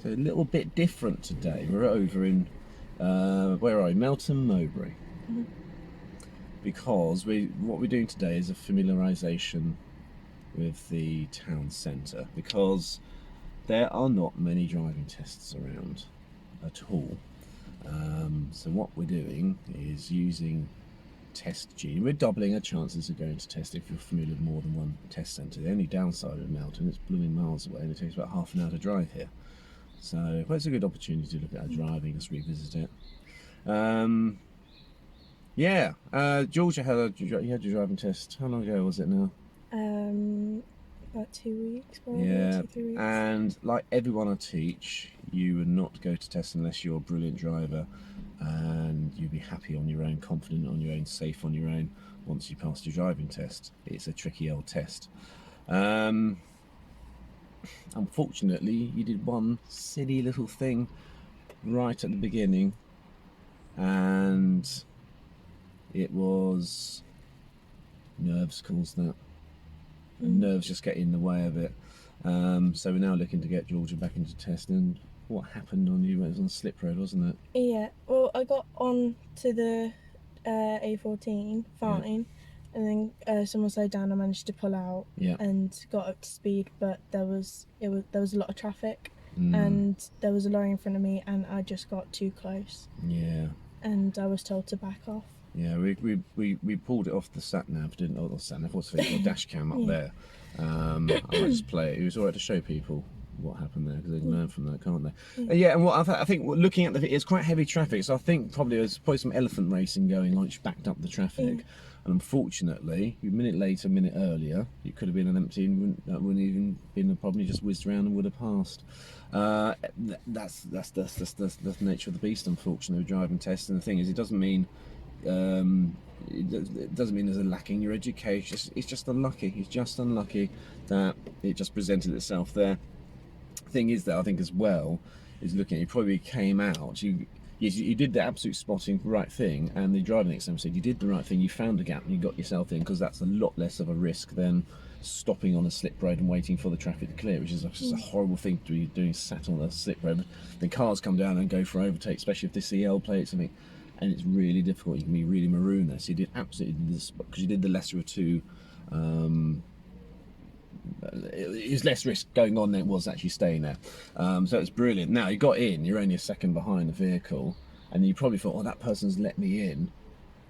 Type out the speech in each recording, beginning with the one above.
So a little bit different today. We're over in, where are we? Melton Mowbray. Mm-hmm. Because what we're doing today is a familiarisation with the town centre, because there are not many driving tests around at all. So what we're doing is using Test Genie. We're doubling our chances of going to test if you're familiar with more than one test centre. The only downside of Melton, it's blooming miles away and it takes about half an hour to drive here. So well, it's a good opportunity to look at our driving, just revisit it. Yeah, Georgia had your driving test. How long ago was it now? About 2 weeks, probably. Yeah, 2-3 weeks. and like everyone I teach, you would not go to test unless you're a brilliant driver and you'd be happy on your own, confident on your own, safe on your own once you passed your driving test. It's a tricky old test. Unfortunately, you did one silly little thing right at the beginning, and it was nerves caused that. And nerves just get in the way of it. So we're now looking to get Georgia back into testing. And what happened on you? It was on a slip road, wasn't it? Yeah, well, I got on to the A14 fine, and then someone slowed down. I managed to pull out and got up to speed, but there was a lot of traffic, and there was a lorry in front of me, and I just got too close. Yeah. And I was told to back off. Yeah, we pulled it off the sat nav, didn't we? The sat nav, what's the dash cam up there. I might just play it. It was alright to show people what happened there, because they can learn from that, can't they? Yeah, and what I think looking at it's quite heavy traffic, so I think there's probably some elephant racing going on, which backed up the traffic. And unfortunately, a minute later, a minute earlier, it could have been an empty, and that wouldn't even been a problem. You just whizzed around and would have passed. That's the nature of the beast, unfortunately, with driving tests. And the thing is, it doesn't mean it doesn't mean there's a lacking in your education. It's just unlucky. It's just unlucky that it just presented itself there. Thing is that I think as well is looking at, you probably came out, you did the absolute spotting right thing, and the driving exam said you did the right thing, you found a gap and you got yourself in, because that's a lot less of a risk than stopping on a slip road and waiting for the traffic to clear, which is just a horrible thing to be doing, sat on a slip road. The cars come down and go for overtake, especially if the CL plates, something, and it's really difficult. You can be really maroon there. So you did absolutely this, because you did the lesser of two. It was less risk going on than it was actually staying there. So it's brilliant. Now you got in, you're only a second behind the vehicle, and you probably thought, oh, that person's let me in.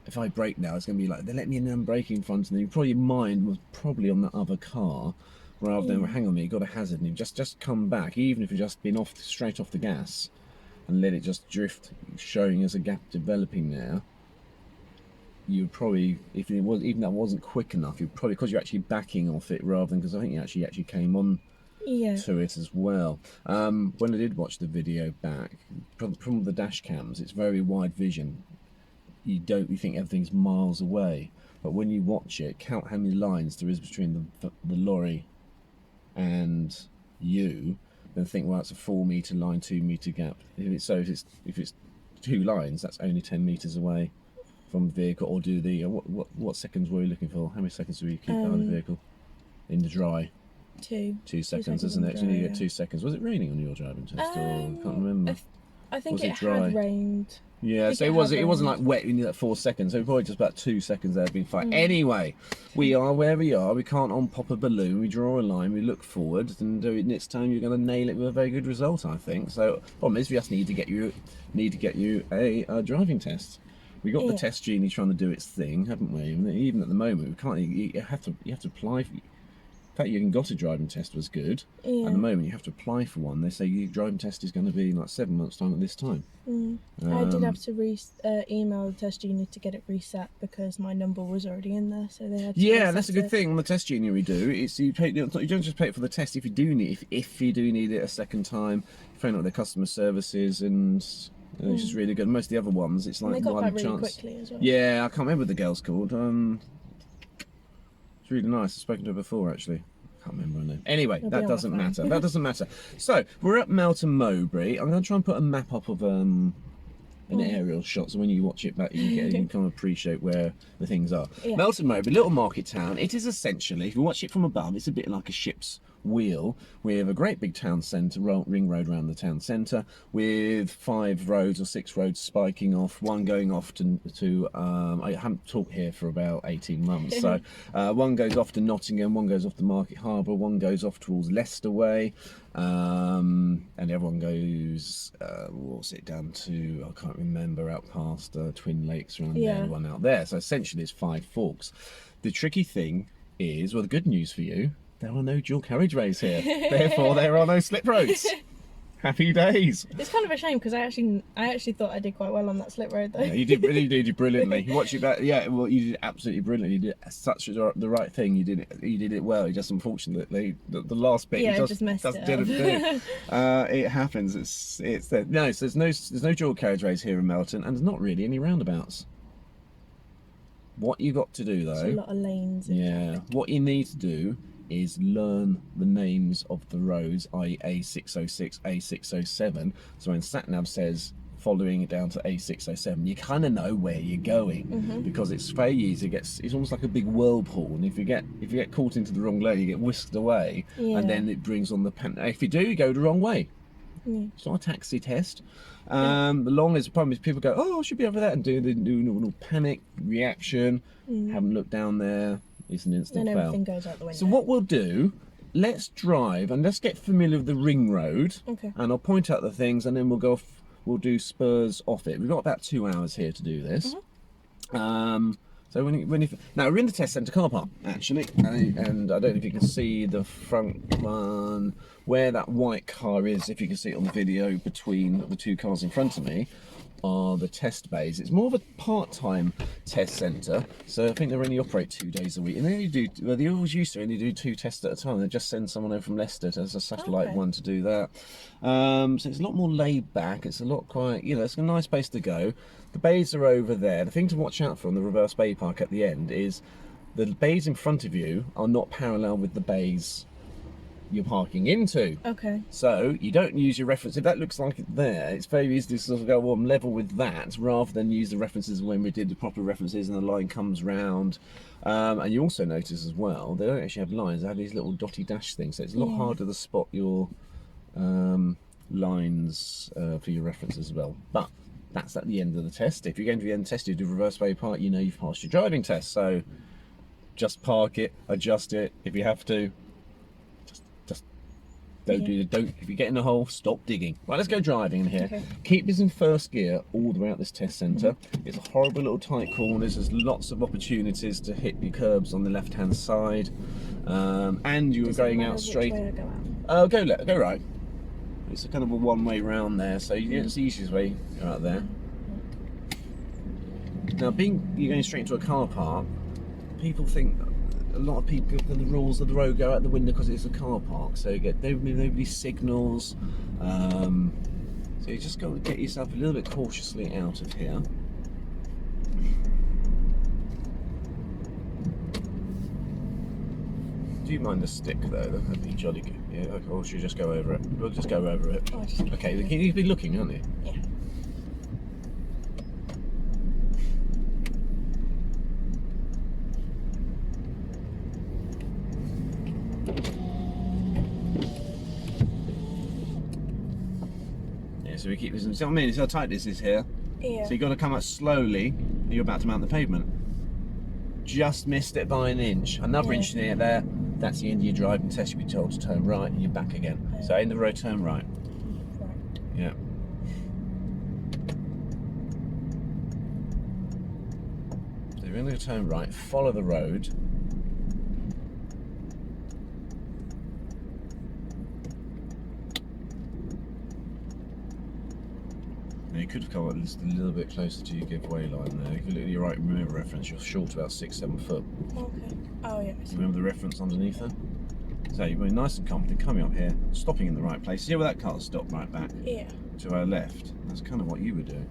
If I brake now, it's going to be like, they let me in and I'm braking in front of them. Your mind was probably on that other car, rather than, hang on a minute, you got a hazard, and you've just come back, even if you've just been straight off the gas, and let it just drift, showing as a gap developing there. You probably, if it was, even that wasn't quick enough, you probably, because you're actually backing off it rather than, because I think you actually came on to it as well. When I did watch the video back, from the dash cams, it's very wide vision. You think everything's miles away, but when you watch it, count how many lines there is between the lorry and you, then think, well, it's a 4 metre line, 2 metre gap. If it's 2 lines, that's only 10 metres away from the vehicle. Or do the what seconds were you looking for? How many seconds do you keep behind the vehicle in the dry? 2 seconds, isn't it? So you get 2 seconds. Was it raining on your driving test? Or I can't remember. I think it had rained. Yeah, so it wasn't like wet. You need that 4 seconds. So probably just about 2 seconds there have been fine. Anyway, we are where we are. We can't on-pop a balloon. We draw a line. We look forward, and next time you're going to nail it with a very good result, I think. So problem is, we just need to get you a driving test. We got the Test Genie trying to do its thing, haven't we? Even at the moment, we can't. You have to apply for. The fact you got a driving test was good. At the moment, you have to apply for one. They say your driving test is going to be in like 7 months' time at this time. I did have to email the Test Genie to get it reset, because my number was already in there, so they had to reset that's a good thing on the Test Genie we do. It's you don't just pay it for the test. If you do need it a second time, phone up their customer services, and it's just really good. Most of the other ones, it's like one chance. Really quickly as well. Yeah, I can't remember what the girl's called. It's really nice. I've spoken to her before, actually. I can't remember her name. Anyway, that doesn't matter. That doesn't matter. So we're at Melton Mowbray. I'm going to try and put a map up of an aerial shot, so when you watch it back, you can kind of appreciate where the things are. Melton Mowbray, little market town. It is essentially, if you watch it from above, it's a bit like a ship's wheel with a great big town centre, ring road around the town centre, with 5 roads or 6 roads spiking off, one going off to I haven't taught here for about 18 months, so one goes off to Nottingham, one goes off to Market Harbour, one goes off towards Leicester Way, and the other one goes, what's it, down to, I can't remember, out past Twin Lakes around there, one out there. So essentially it's 5 forks. The tricky thing is, well, the good news for you, there are no dual carriageways here. Therefore, there are no slip roads. Happy days. It's kind of a shame because I actually thought I did quite well on that slip road though. Yeah, you did brilliantly. You watch it back. Yeah, well, you did absolutely brilliantly. You did the right thing. You did it well. You just, unfortunately, the last bit. Yeah, just messed it up. It happens. It's there. No, so there's no dual carriageways here in Melton, and there's not really any roundabouts. What you got to do though? There's a lot of lanes. Yeah. What you need to do is learn the names of the roads, i.e. A606, A607. So when SatNav says following it down to A607, you kind of know where you're going, because it's very easy. It's almost like a big whirlpool, and if you get caught into the wrong lane, you get whisked away, and then it brings on the if you do, you go the wrong way. It's not a taxi test. The problem is people go, oh, I should be over that, and do normal panic reaction, haven't looked down there. It's an instant fail. Everything goes out the window. So what we'll do, let's drive and let's get familiar with the ring road. Okay. And I'll point out the things, and then we'll do spurs off it. We've got about 2 hours here to do this. So now we're in the test centre car park actually, and I don't know if you can see the front one where that white car is. If you can see it on the video, between the 2 cars in front of me are the test bays. It's more of a part-time test centre, so I think they only operate 2 days a week, and they always used to only do 2 tests at a time. They just send someone over from Leicester as a satellite one to do that. So it's a lot more laid back. It's a lot quite, it's a nice place to go. The bays are over there. The thing to watch out for on the reverse bay park at the end is the bays in front of you are not parallel with the bays you're parking into. Okay. So you don't use your reference. If that looks like it there, it's very easy to sort of go, well, I'm level with that, rather than use the references when we did the proper references and the line comes round. And you also notice as well, they don't actually have lines. They have these little dotty dash things. So it's a lot harder to spot your lines for your references as well. But that's at the end of the test. If you're going to the end of the test, you do reverse bay park, you know you've passed your driving test. So just park it, adjust it if you have to. Don't. If you get in a hole, stop digging. Right, let's go driving in here. Okay. Keep this in first gear all the way out this test centre. It's a horrible little tight corners. There's lots of opportunities to hit your curbs on the left-hand side, and you're going out straight. Which way to go out? Go right. It's a kind of a one-way round there, so it's the easiest way out there. Now, you're going straight into a car park, people think. A lot of people, the rules of the road go out the window because it's a car park, so you get nobody signals, so you just got to get yourself a little bit cautiously out of here. Do you mind the stick though? That'd be jolly good. Yeah, or should you just go over it? We'll just go over it. Okay, you'd be looking, aren't you? Yeah. So we keep this. See what I mean? It's how tight this is here. Yeah. So you've got to come out slowly, and you're about to mount the pavement. Just missed it by an inch. Another inch near there. That's the end of your driving test. You'll be told to turn right, and you're back again. So end of the road, turn right. Right. Yeah. So you're going to turn right. Follow the road. You could have come just a little bit closer to your giveaway line there. If you look at your right remember reference, you're short about 6-7 foot. Okay. Oh yeah. Remember the reference underneath there? So you're going nice and confident, coming up here, stopping in the right place. See where that car stopped right back? Yeah. To our left. That's kind of what you were doing.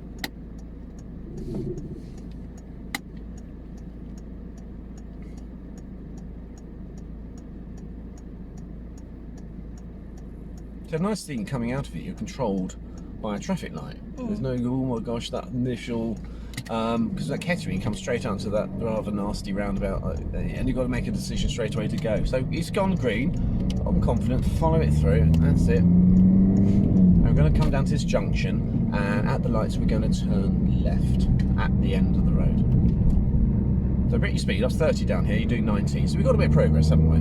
So a nice thing coming out of it, you're controlled by a traffic light. There's no, oh my gosh, that initial, because that Kettering comes straight out to that rather nasty roundabout, and you've got to make a decision straight away to go. So it's gone green, I'm confident. Follow it through. That's it. And we're going to come down to this junction, and at the lights we're going to turn left at the end of the road. So bring your speed up 30 down here. You're doing 19. So we've got a bit of progress, haven't we?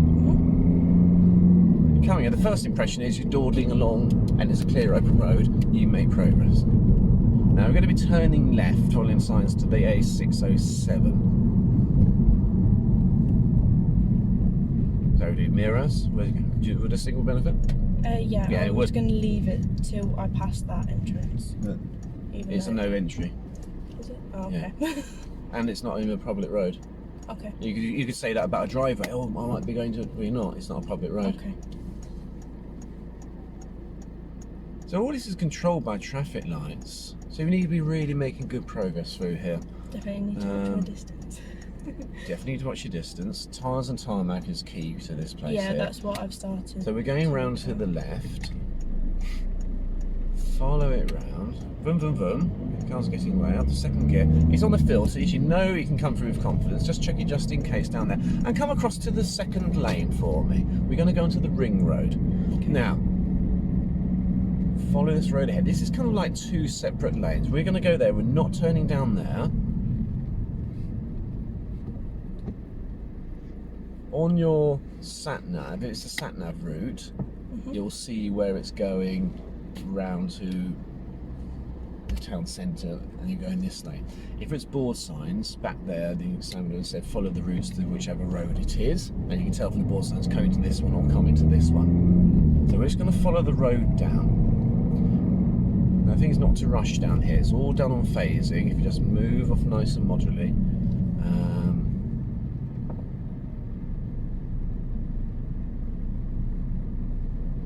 Coming here, the first impression is you're dawdling along and it's a clear open road. You make progress. Now we're going to be turning left, following signs to the A607. So do mirrors. Would a signal benefit? Yeah, Yeah, I it was would. going to leave it till I passed that entrance. Even It's a though- no entry, Is it? Oh, okay. and it's not even a public road. Okay. You could say that about a driveway. Oh, I might be going to. Well, you're not. It's not a public road. Okay. So all this is controlled by traffic lights. So we need to be really making good progress through here. Definitely need to watch my distance. Definitely need to watch your distance. Tyres and tarmac is key to this place Yeah, here. that's what I've started. So we're going round to the left. Follow it round. Vroom, vroom, vroom. The car's getting way out. The second gear. It's on the filters. You know you can come through with confidence. Just check it just in case down there. And come across to the second lane for me. We're going to go onto the ring road. Now, follow this road ahead. This is kind of like two separate lanes. We're going to go there. We're not turning down there. On your sat-nav, if it's a sat-nav route, you'll see where it's going round to the town centre, and you're going this lane. If it's board signs, back there, the examiner said follow the routes to whichever road it is, and you can tell from the board signs coming to this one or coming to this one. So we're just going to follow the road down. Now, the thing is not to rush down here. It's all done on phasing. If you just move off nice and moderately.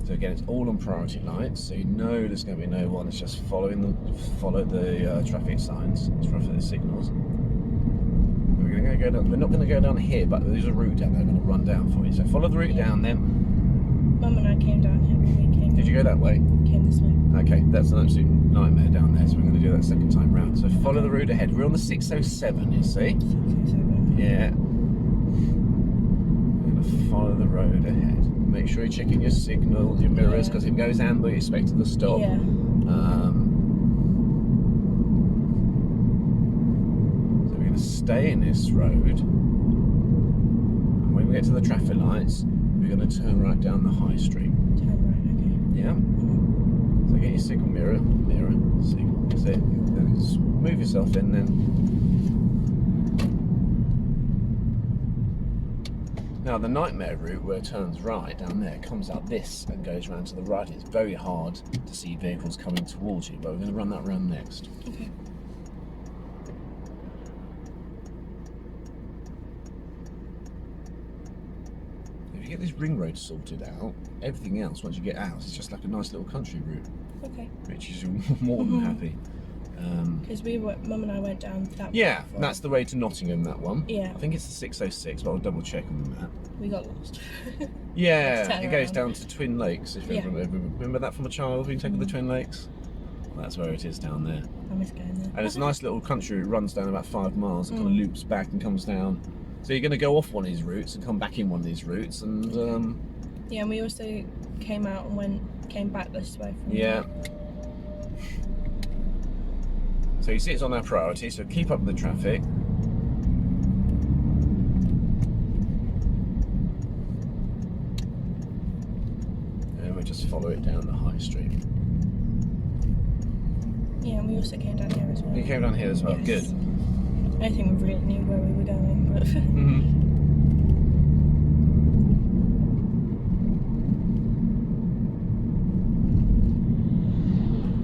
So again, it's all on priority lights, so you know there's going to be no one. It's just follow the traffic signs, traffic signals. We're not going to go down here, but there's a route down there. I'm going to run down for you. So follow the route down then. Mum and I came down here. We came. Did you go that way? Came this way. Okay, that's an absolute nightmare down there. So we're going to do that second time round. So follow the route ahead. We're on the 607. You see? 607. Yeah. We're going to follow the road ahead. Make sure you're checking your signal, your mirrors, because if it goes amber, you expect it to stop. Yeah. So we're going to stay in this road. And when we get to the traffic lights, we're going to turn right down the high street. Turn right. Okay. Yeah. So get your signal mirror, signal. That's it. Then just move yourself in then. Now the nightmare route where it turns right down there comes out this and goes round to the right. It's very hard to see vehicles coming towards you, but we're going to run that round next. Okay. If you get this ring road sorted out, everything else once you get out is just like a nice little country route, Okay. which is more than happy. Because Mum and I went down that. Yeah, before. that's the way to Nottingham, that one. Yeah. I think it's the 606, but I'll double check on that. We got lost. Yeah, Let's turn it goes around. down to Twin Lakes. If you Yeah. remember that from a child, being taken to the Twin Lakes? Well, that's where it is down there. I miss going there. And it's a nice little country. It runs down about 5 miles. It kind of loops back and comes down. So you're going to go off one of these routes and come back in one of these routes. And Yeah, and we also came out and came back this way. From yeah. So you see it's on our priority. So keep up with the traffic. And we'll just follow it down the high street. Yeah, and we also came down here as well. You came down here as well. Yes. Good. I don't think we really knew where we were going, but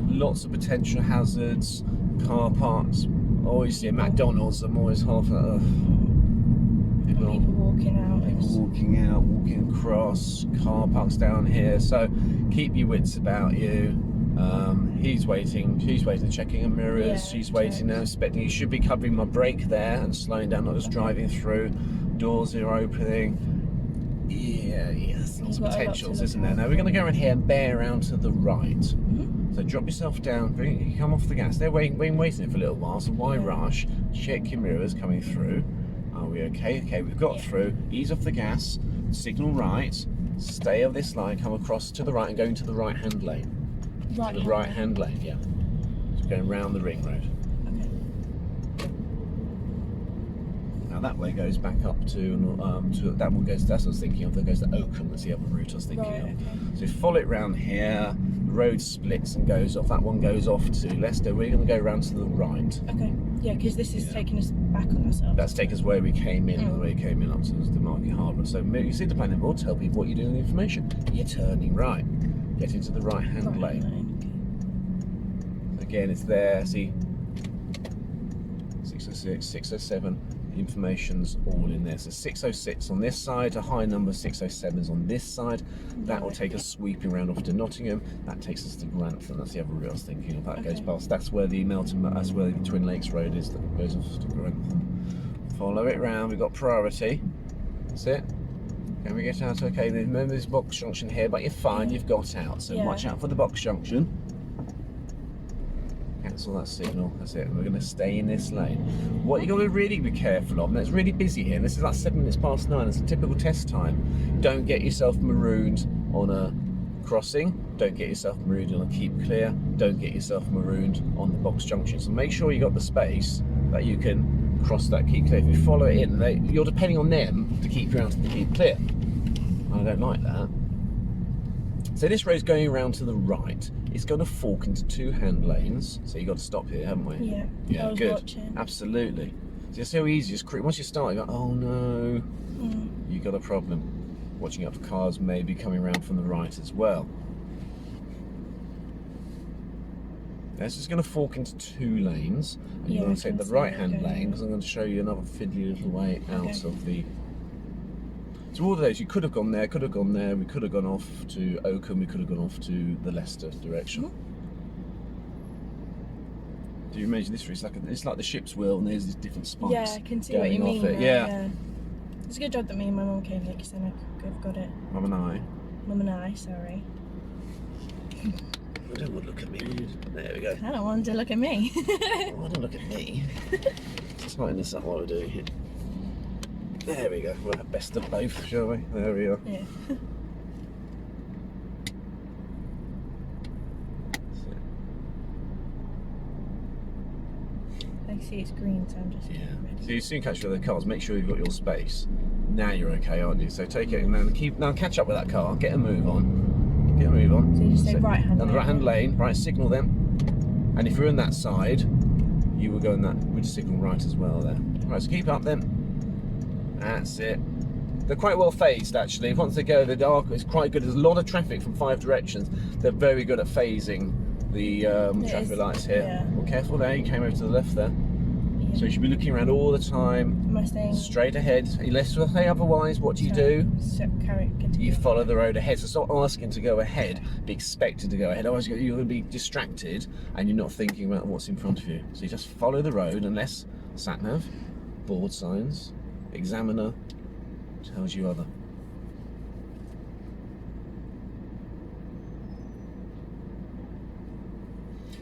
Lots of potential hazards, car parks. Always see McDonald's. I'm always half people walking out. walking out, walking across, car parks down here. So keep your wits about you. He's waiting. She's waiting, checking her mirrors. Yeah, She's waiting now, inspecting. You should be covering my brake there and slowing down, not just driving through. Doors are opening. Yeah, yes, lots of You've got a lot to potentials, look isn't there? at. Now we're going to go around here and bear around to the right. So drop yourself down, you come off the gas. They're waiting for a little while, so why rush? Check your mirrors coming through. Are we okay? Okay, we've got through. Ease off the gas, signal right, Stay of this line, come across to the right and go into the right-hand lane. Right. The right-hand lane, yeah. So going round the ring road. Okay. Now that way goes back up to that one goes. That's what I was thinking of. That goes to Oakham. That's the other route I was thinking Right, of. okay. So you follow it round here. The road splits and goes off. That one goes off to Leicester. We're going to go round to the right. Okay. Yeah, because this is Yeah. taking us back on ourselves. That's taking us where we came in, the way we came in up to the Market Harbour. So you see the planning board, tell people what you're doing with the information. You're turning right. Get into the right-hand lane. Again, it's there. See, 606, 607. Information's all in there. So 606 on this side, a high number, 607s on this side. That will take us sweeping around off to Nottingham. That takes us to Grantham. That's the other route I was thinking of. That goes past. That's where the that's where the Twin Lakes Road is. That goes off to Grantham. Follow it round. We've got priority. That's it. Can we get out? Okay. Remember this box junction here, but you're fine. You've got out. So watch out for the box junction. Cancel that signal. That's it. We're going to stay in this lane. What you got to really be careful of, and it's really busy here. This is like 7 minutes past 9. It's a typical test time. Don't get yourself marooned on a crossing. Don't get yourself marooned on a keep clear. Don't get yourself marooned on the box junction. So make sure you got the space that you can cross that keep clear. If you follow it in, you're depending on them to keep you out of the keep clear. I don't like that. So this road's going around to the right. It's going to fork into 2 hand lanes. So you've got to stop here, haven't we? Yeah. Yeah, I was good. watching. Absolutely. So it's so easy. Just once you start, you go, oh no, you got a problem. Watching out for cars maybe coming around from the right as well. This is going to fork into 2 lanes, and you're going to take the right-hand lane because I'm going to show you another fiddly little way out of the. So all of those, you could have gone there, could have gone there, we could have gone off to Oakham, we could have gone off to the Leicester direction. Do you imagine this? It's like the ship's wheel, and there's these different spikes. Yeah, I can see what you mean. Yeah. It's a good job that me and my mum came here because then I could have got it. Mum and I. Mum and I, sorry. I don't want to look at me. There we go. I don't want to look at me. Oh, don't look at me. Let's tighten this up while we're doing it. There we go. We'll have best of both, shall we? There we are. Yeah. I see it's green, so I'm just Yeah. ready. So you soon catch the other cars. Make sure you've got your space. Now you're okay, aren't you? So take it and then now catch up with that car. Get a move on. Get a move on. So you just say right-hand On the lane. right-hand lane. Right, signal them. And if you're in that side, you will go in that. We'd signal right as well there. Right, so keep up then. That's it. They're quite well phased actually. Once they go, the dark is quite good. There's a lot of traffic from 5 directions. They're very good at phasing the traffic lights here. Yeah. Well, careful there. You came over to the left there. Yeah. So you should be looking around all the time. Am I staying? Straight ahead. Unless you say otherwise, what do you do? So continue. You follow the road ahead. So stop asking to go ahead. Be expected to go ahead. Otherwise, you're going to be distracted and you're not thinking about what's in front of you. So you just follow the road unless sat nav, board signs, examiner tells you other.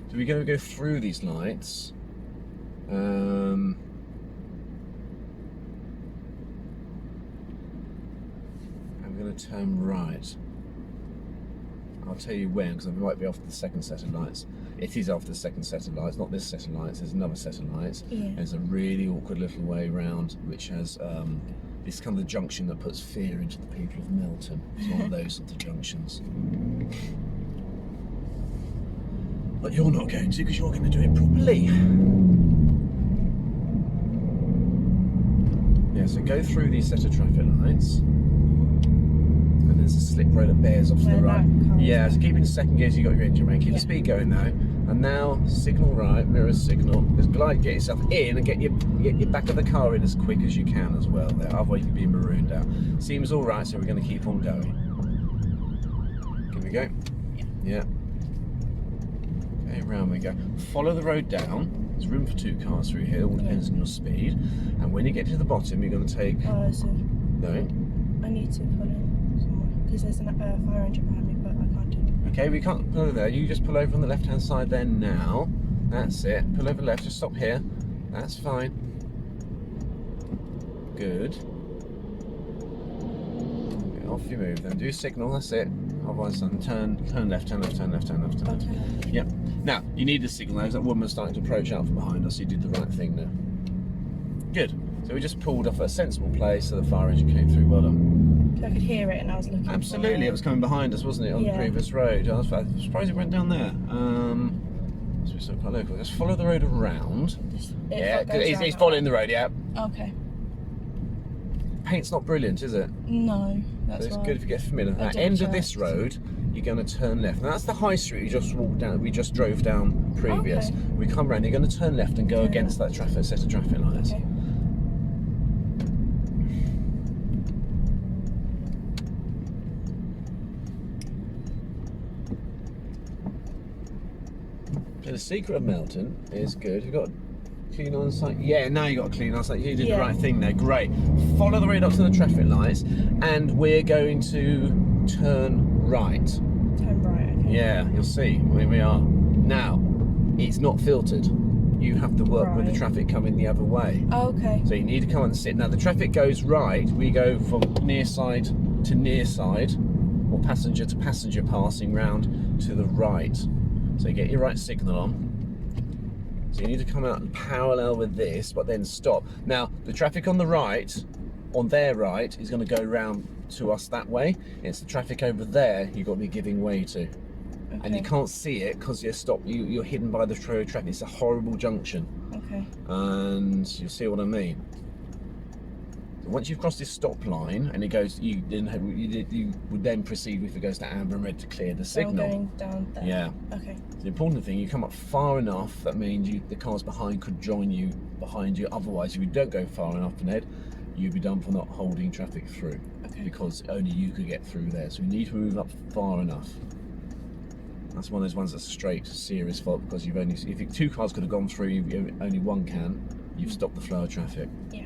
So we're going to go through these lights. I'm going to turn right. I'll tell you when, because I might be after the second set of lights. It is after the second set of lights, not this set of lights, there's another set of lights. Yeah. There's a really awkward little way round, which has this kind of the junction that puts fear into the people of Melton. It's one of those sort of junctions. But you're not going to, because you're going to do it properly. Yeah, so go through these set of traffic lights. And there's a slip road that bears off to the right. Yeah, so keep in second gear so you've got your engine brake. Keep the speed going now. And now, signal right, mirror signal. Just glide, get yourself in and get your back of the car in as quick as you can as well there. Otherwise you can be marooned out. Seems all right, so we're going to keep on going. Here we go. Yeah. Okay, round we go. Follow the road down. There's room for 2 cars through here. All depends on your speed. And when you get to the bottom, you're going to take. Oh, so No. I need to pull in somewhere because there's a fire engine behind me, but I can't do it. Okay, we can't pull over there. You just pull over on the left-hand side there now. That's it. Pull over left. Just stop here. That's fine. Good. off you move. Then do signal. That's it. Otherwise, then turn left, turn left, turn left, turn left, turn left. Okay. Yep. Now you need the signal. There's that woman starting to approach out from behind us. You did the right thing there. Good. So we just pulled off at a sensible place, so the fire engine came through. Well done. So I could hear it, and I was looking. Absolutely, For it was coming behind us, wasn't it, on the Yeah. previous road? I was surprised it went down there. So we're still quite local. Just follow the road around. Yeah, he's following the road. Yeah. Okay. Paint's not brilliant, is it? No, that's So it's why. good if you get familiar. I At the double end of this checked. road, you're going to turn left. Now that's the high street you just walked down. We just drove down previous. Okay. We come round. You're going to turn left and go Turn against that set of traffic lights. Okay. So the secret of Melton is good. You've got a clean on sight. Yeah, now you got a clean on sight. You did the Yeah. right thing there. Great. Follow the road up to the traffic lights, and we're going to turn right. Turn right. Okay. Yeah, you'll see where we are. Now, it's not filtered. You have to work with the Right. traffic coming the other way. Oh, okay. So you need to come and sit. Now the traffic goes right. We go from near side to near side, or passenger to passenger passing round to the right. So you get your right signal on. So you need to come out and parallel with this, but then stop. Now the traffic on the right, on their right, is going to go round to us that way. It's the traffic over there you've got to be giving way to. And you Okay. can't see it because you're hidden by the road traffic. It's a horrible junction, Okay. and you'll see what I mean. So once you've crossed this stop line and it goes, you would then proceed if it goes to amber and red to clear the So I'm signal. going down there. Yeah. Okay. The important thing, you come up far enough. That means the cars behind could join you behind you. Otherwise, if you don't go far enough ahead, you'd be done for not holding traffic through, Okay. because only you could get through there. So you need to move up far enough. That's one of those ones that's a straight, serious fault, because if two cars could have gone through, only one can. You've stopped the flow of traffic. Yeah.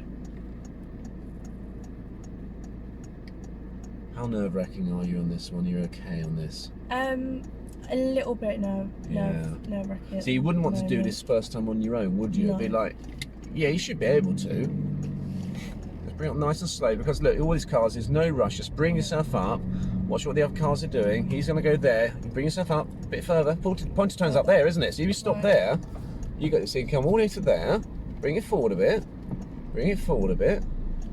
How nerve-wracking are you on this one? You're okay on this? A little bit nerve-wracking. So you wouldn't want to do moment. this first time on your own, would you? It'd be No. like, yeah, you should be able to. Just bring it up nice and slow, because look, all these cars, there's no rush. Just bring yourself up. Watch what the other cars are doing. He's going to go there. You bring yourself up a bit further. Pointer tone's up there, isn't it? So if you stop Right. there, you got to see, come all the way to there. Bring it forward a bit. Bring it forward a bit.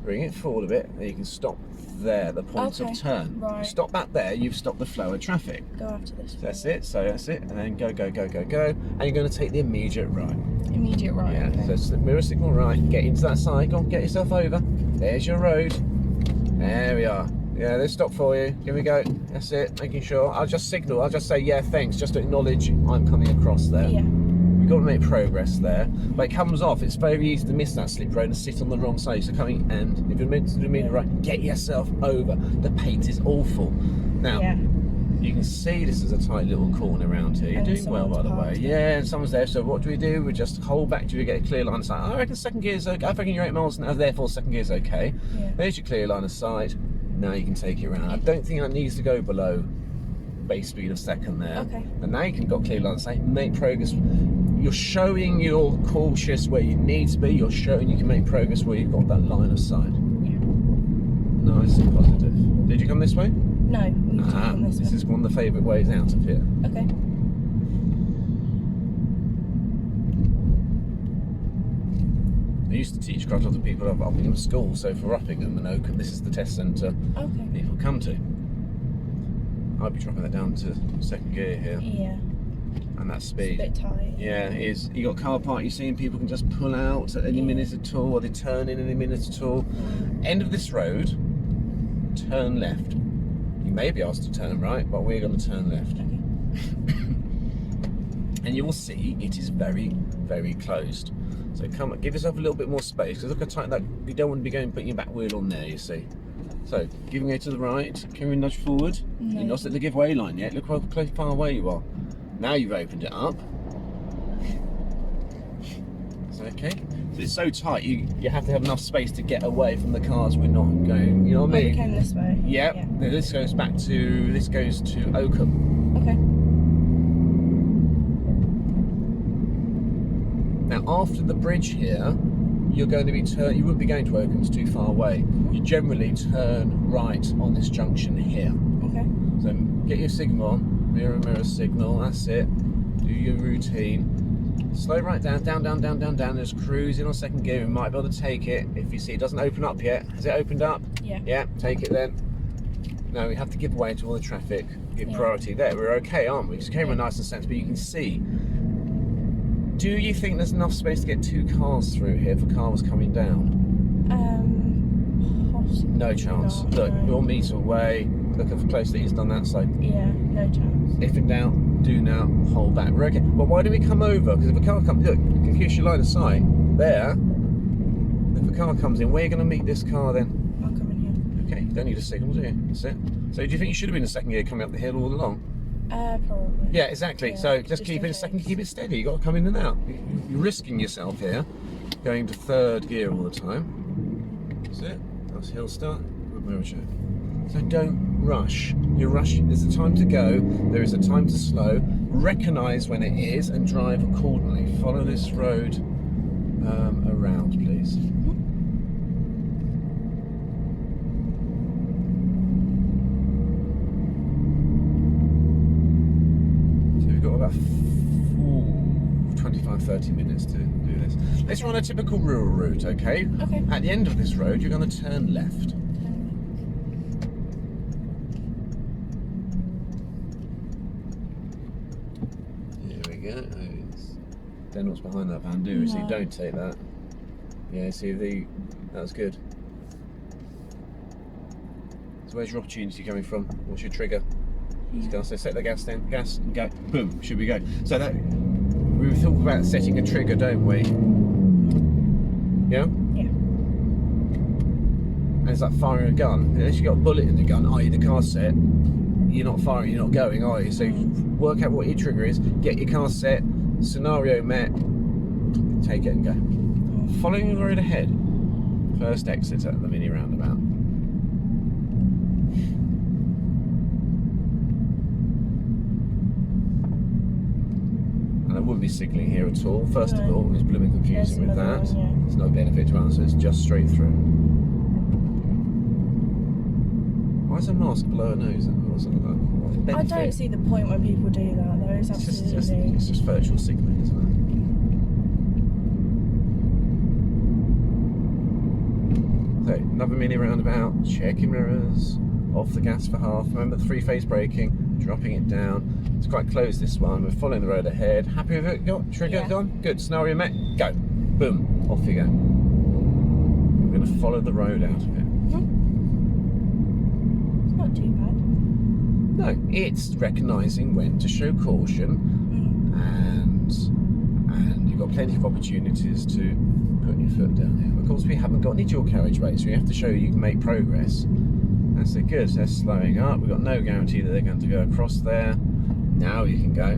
Bring it forward a bit. And you can stop there, the point Okay. of turn. Right. You stop back there, you've stopped the flow of traffic. Go after this. So that's it. So that's it. And then go, go, go, go, go. And you're going to take the immediate right. Immediate right. Yeah, Okay. so it's the mirror signal right, get into that side, go on, get yourself over. There's your road. There we are. Yeah, let's stop for you. Here we go. That's it, making sure. I'll just signal, I'll just say, yeah, thanks, just to acknowledge I'm coming across there. Yeah. We've got to make progress there. But it comes off, it's very easy to miss that slip road and sit on the wrong side. So coming, and if you're meant to do immediate right, get yourself over. The paint is awful. Now, Yeah. you can see this is a tight little corner around here. You're And doing well, by the way. someone's Yeah, and someone's there. So what do? We just hold back till we get a clear line of sight. I reckon second gear's okay. I reckon you're 8 miles an hour, therefore second gear's okay. Yeah. There's your clear line of sight. Now you can take it around. I don't think that needs to go below base speed of second there. Okay. And now you can got clear line of sight, make progress. You're showing you're cautious where you need to be. You're showing you can make progress where you've got that line of sight. Yeah. Nice and positive. Did you come this way? No. We need to come this This way. is one of the favourite ways out of here. Okay. I used to teach quite a lot of people up in school, so for Uppingham and Oakham, this is the test centre Okay. people come to. I'd be dropping that down to second gear here, Yeah. and that It's a speed. bit tight. Yeah, it is. You got car park, you're seeing people can just pull out at any minute at all, or they turn in any minute at all. End of this road, turn left. You may be asked to turn right, but we're going to turn left. Okay. And you will see it is very, very closed. So come, give yourself a little bit more space, because look how tight that, you don't want to be going putting your back wheel on there, you see. So, giving way to the right, can we nudge forward? No. You're not at the give way line yet, look how close, far away you are. Now you've opened it up. It's okay. So it's so tight, you have to have enough space to get away from the cars we're not going, you know what I Oh, we mean? came this way. Yep. Yeah. Now this goes to Oakham. Okay. Now after the bridge here, you're going to be you wouldn't be going to Oakham, it's too far away. You generally turn right on this junction here. Okay. So get your signal on, mirror signal, that's it. Do your routine. Slow right down, down. Just cruising on second gear. We might be able to take it. If you see it doesn't open up yet. Has it opened up? Yeah. Yeah, take it then. No, we have to give way to all the traffic. Give priority there. We're okay, aren't we? Just came in nice and sense, but you can see. Do you think there's enough space to get 2 cars through here if a car was coming down? Possibly No chance. not, Look, no. you're a metre away. Look how closely he's done that side. Yeah, no chance. If in doubt, do now, hold back. We're okay. Well, why don't we come over? Because if a car comes, look, you can use your line of sight there. If a car comes in, where are you going to meet this car then? I'll come in Okay, you don't need a signal, do you? That's it. So do you think you should have been in second gear coming up the hill all along? here. Probably. Yeah, exactly. Yeah, So just keep it in in second, case. keep it steady. You've got to come in and out. You're risking yourself here, going to third gear all the time. That's it. That's hill start. Good mirror check. So don't rush. You rush, there's a time to go, there is a time to slow. Recognise when it is and drive accordingly. Follow this road around, please. So we've got about 25-30 minutes to do this. Let's run a typical rural route, okay? Okay. At the end of this road, you're going to turn left. Don't know what's behind that van, do we? So you don't take that. Yeah, see that's good. So where's your opportunity coming from? What's your trigger? Yeah. So set the gas down, gas and go. Boom, should we go? So that we were talking about setting a trigger, don't we? Yeah? Yeah. And it's like firing a gun. Unless you got a bullet in the gun, i.e. the car's set, you're not firing, you're not going, are you? So work out what your trigger is, get your car set, scenario met, take it and go. Following the road ahead, first exit at the mini roundabout. And I wouldn't be signalling here at all. First of all, it's blooming confusing with another that. one, yeah. There's no benefit to answer, it's just straight through. Why is a mask below a nose? I don't see the point when people do that. There is absolutely. It's just virtual signalling, isn't it? So, another mini roundabout, checking mirrors, off the gas for half. Remember the 3-phase braking, dropping it down. It's quite close this one. We're following the road ahead. Happy with it? Got trigger gone? Good. Scenario met. Go. Boom. Off you go. We're going to follow the road out of it. It's not too bad. No, it's recognising when to show caution, and you've got plenty of opportunities to put your foot down here. Of course, we haven't got any dual carriageways, so you have to show you can make progress. That's it, good. So they're slowing up. We've got no guarantee that they're going to go across there. Now you can go.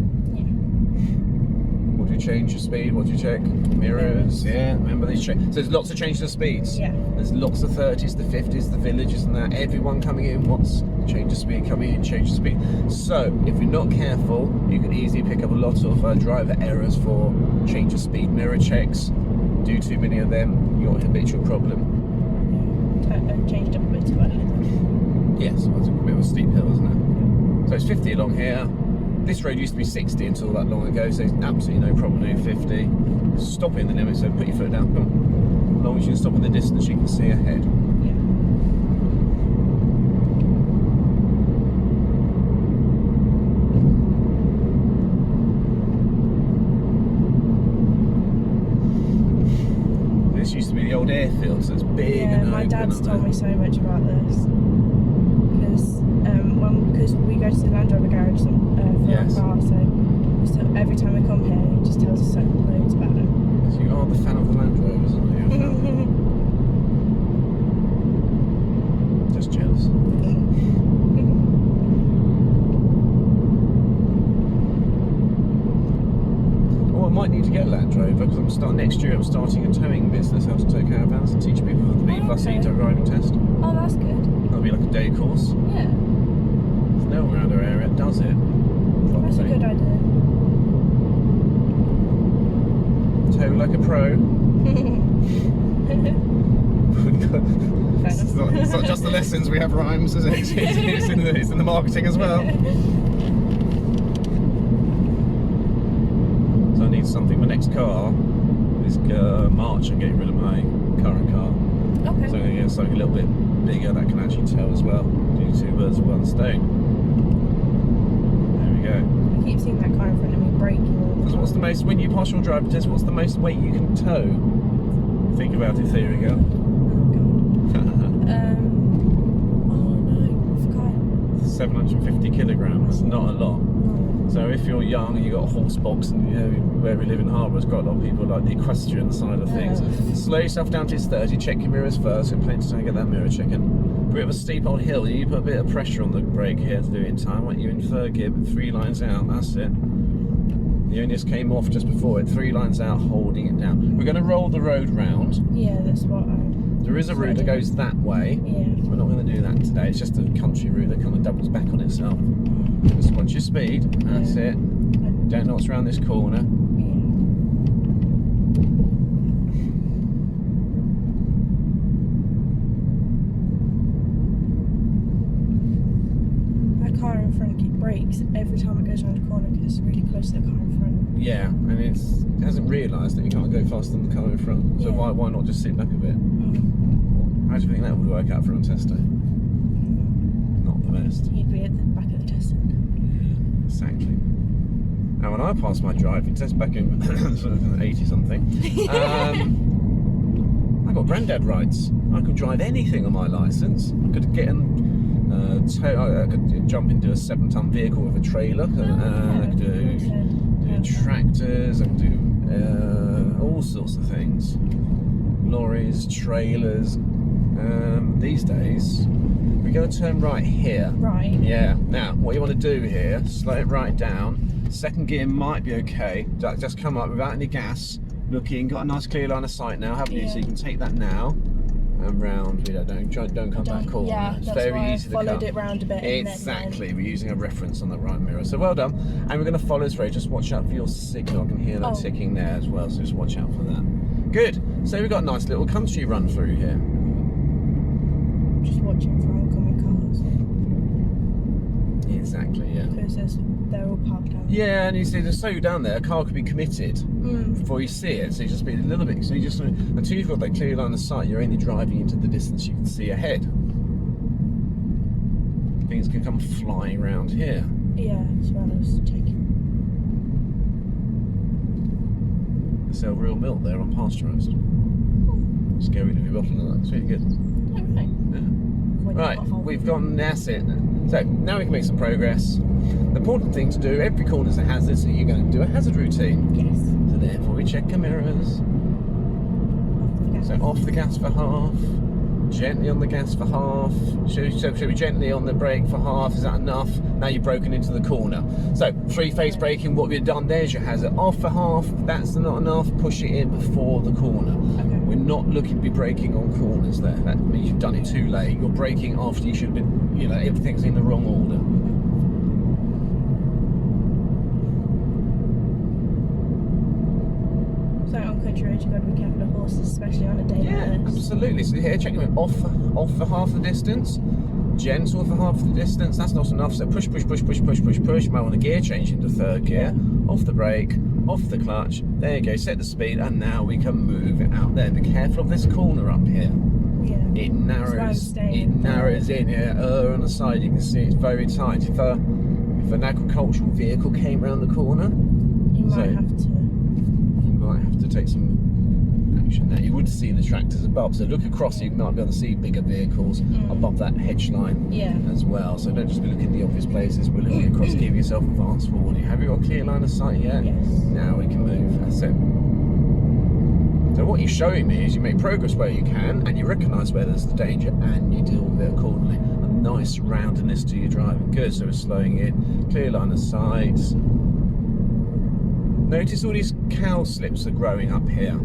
What do you change your speed? What do you check? Mirrors, yeah. Remember these so there's lots of changes of speeds. Yeah. There's lots of 30s, the 50s, the villages and that. Everyone coming in wants change of speed, coming in, change of speed. So if you're not careful, you can easily pick up a lot of driver errors for change of speed mirror checks. Do too many of them, you're a habitual problem. Changed up a bit too early. Yes, well, it's a bit of a steep hill, isn't it? So it's 50 along here. This road used to be 60 until that long ago, so there's absolutely no problem doing 50. Stop in the limit, so put your foot down. Come on. As long as you can stop in the distance, you can see ahead. This used to be the old airfield, so it's big and open. My dad's told me so much about this. Because we go to the Land Rover garage for our car, so every time we come here, he just tells us loads about it. So you are the fan of the Land Rovers, aren't you? Just jealous. Oh, I might need to get a Land Rover because next year I'm starting a towing business, how to tow caravans and teach people how to be fussy driving test. Oh, that's good. That'll be like a day course. Yeah. No one around our area does it. That's a good idea. Tow like a pro. the lessons, we have rhymes, isn't it? It's in the marketing as well. So I need something. My next car is March. I'm getting rid of my current car. Okay. So I'm going to get something a little bit bigger that can actually tow as well. Do 2 birds with 1 stone. There we go. I keep seeing that car in front of me braking all the Because time. what's the most, when you pass your driving test, what's the most weight you can tow? Think about it, theory girl. Oh no, I forgot. 750 kilograms, not a lot. No. So if you're young and you've got a horse box, and you know where we live in Harbour, it's got a lot of people like the equestrian side of things. Slow yourself down to 30, check your mirrors first, got plenty of time to get that mirror checking. Bit of a steep old hill, you need to put a bit of pressure on the brake here to do it in time. I want you in 3rd gear, but 3 lines out, that's it. The onus came off just before it, 3 lines out, holding it down. We're going to roll the road round. Yeah, that's what There is a route that goes that way. Yeah. We're not going to do that today, it's just a country route that kind of doubles back on itself. Just watch your speed, that's it. Don't know what's around this corner. That car in front brakes every time it goes around a corner because it's really close to the car in front. Yeah, and it hasn't realised that you can't go faster than the car in front. So Yeah. why not just sit back a bit? How do you think that would work out for a test day? Not the best. You'd be at the back of the test centre. Exactly. Now, when I passed my driving test back in sort of 80 something, I got granddad rights. I could drive anything on my licence. I could get in, I could jump into a 7-ton vehicle with a trailer. I could do tractors. I could do all sorts of things. Lorries, trailers. These days, we're going to turn right here. Right. Yeah. Now, what you want to do here, slow it right down. 2nd gear might be okay. Just come up without any gas. Looking, got a nice clear line of sight now, haven't you? Yeah. So you can take that now and round. Don't cut that corner. Yeah, it's that's very why easy I to followed cut. it round a bit. Exactly. We're using a reference on the right mirror. So well done. And we're going to follow this road. Just watch out for your signal. I can hear that ticking there as well. So just watch out for that. Good. So we've got a nice little country run through here. Just watching for oncoming cars. Exactly. Yeah. Because they're all parked out. Yeah, and you see, there's so down there, a car could be committed before you see it. So you just be a little bit. So you just until you've got that clear line of sight, you're only driving into the distance you can see ahead. Things can come flying around here. Yeah, as well as checking. They sell real milk there, unpasteurised. Scary to be bottling like. It's really good. Okay. Yeah. Right, we've gone. That's it. So now we can make some progress. The important thing to do, every corner's a hazard, so you're going to do a hazard routine. Yes. So therefore we check our mirrors. So off the gas for half, gently on the gas for half. Should we gently on the brake for half? Is that enough? Now you've broken into the corner. So 3-phase braking, what we've done there's your hazard. Off for half, that's not enough, push it in before the corner. Okay. We're not looking to be braking on corners there. That means you've done it too late. You're braking after you should have been, you know, everything's in the wrong order. So on country roads, you've got to be careful of horses, especially on a day Yeah, like this. absolutely. So here, checking it off for half the distance, gentle for half the distance. That's not enough. So push. Might want a gear change into 3rd gear. Off the brake, off the clutch. There you go. Set the speed, and now we can move it out there. Be careful of this corner up here. Yeah. It narrows. It It narrows in here. On the side, you can see it's very tight. If an agricultural vehicle came around the corner, You might have to. you might have to take some action there. You would see the tractors above, so look across, you might be able to see bigger vehicles above that hedge line as well. So don't just be looking at the obvious places, we're looking across, give yourself advance warning. Have you got a clear line of sight yet? Yes. Now we can move, that's it. So what you're showing me is you make progress where you can, and you recognise where there's the danger, and you deal with it accordingly. A nice roundness to your driving. Good, so we're slowing in, clear line of sight. Notice all these cow slips are growing up here.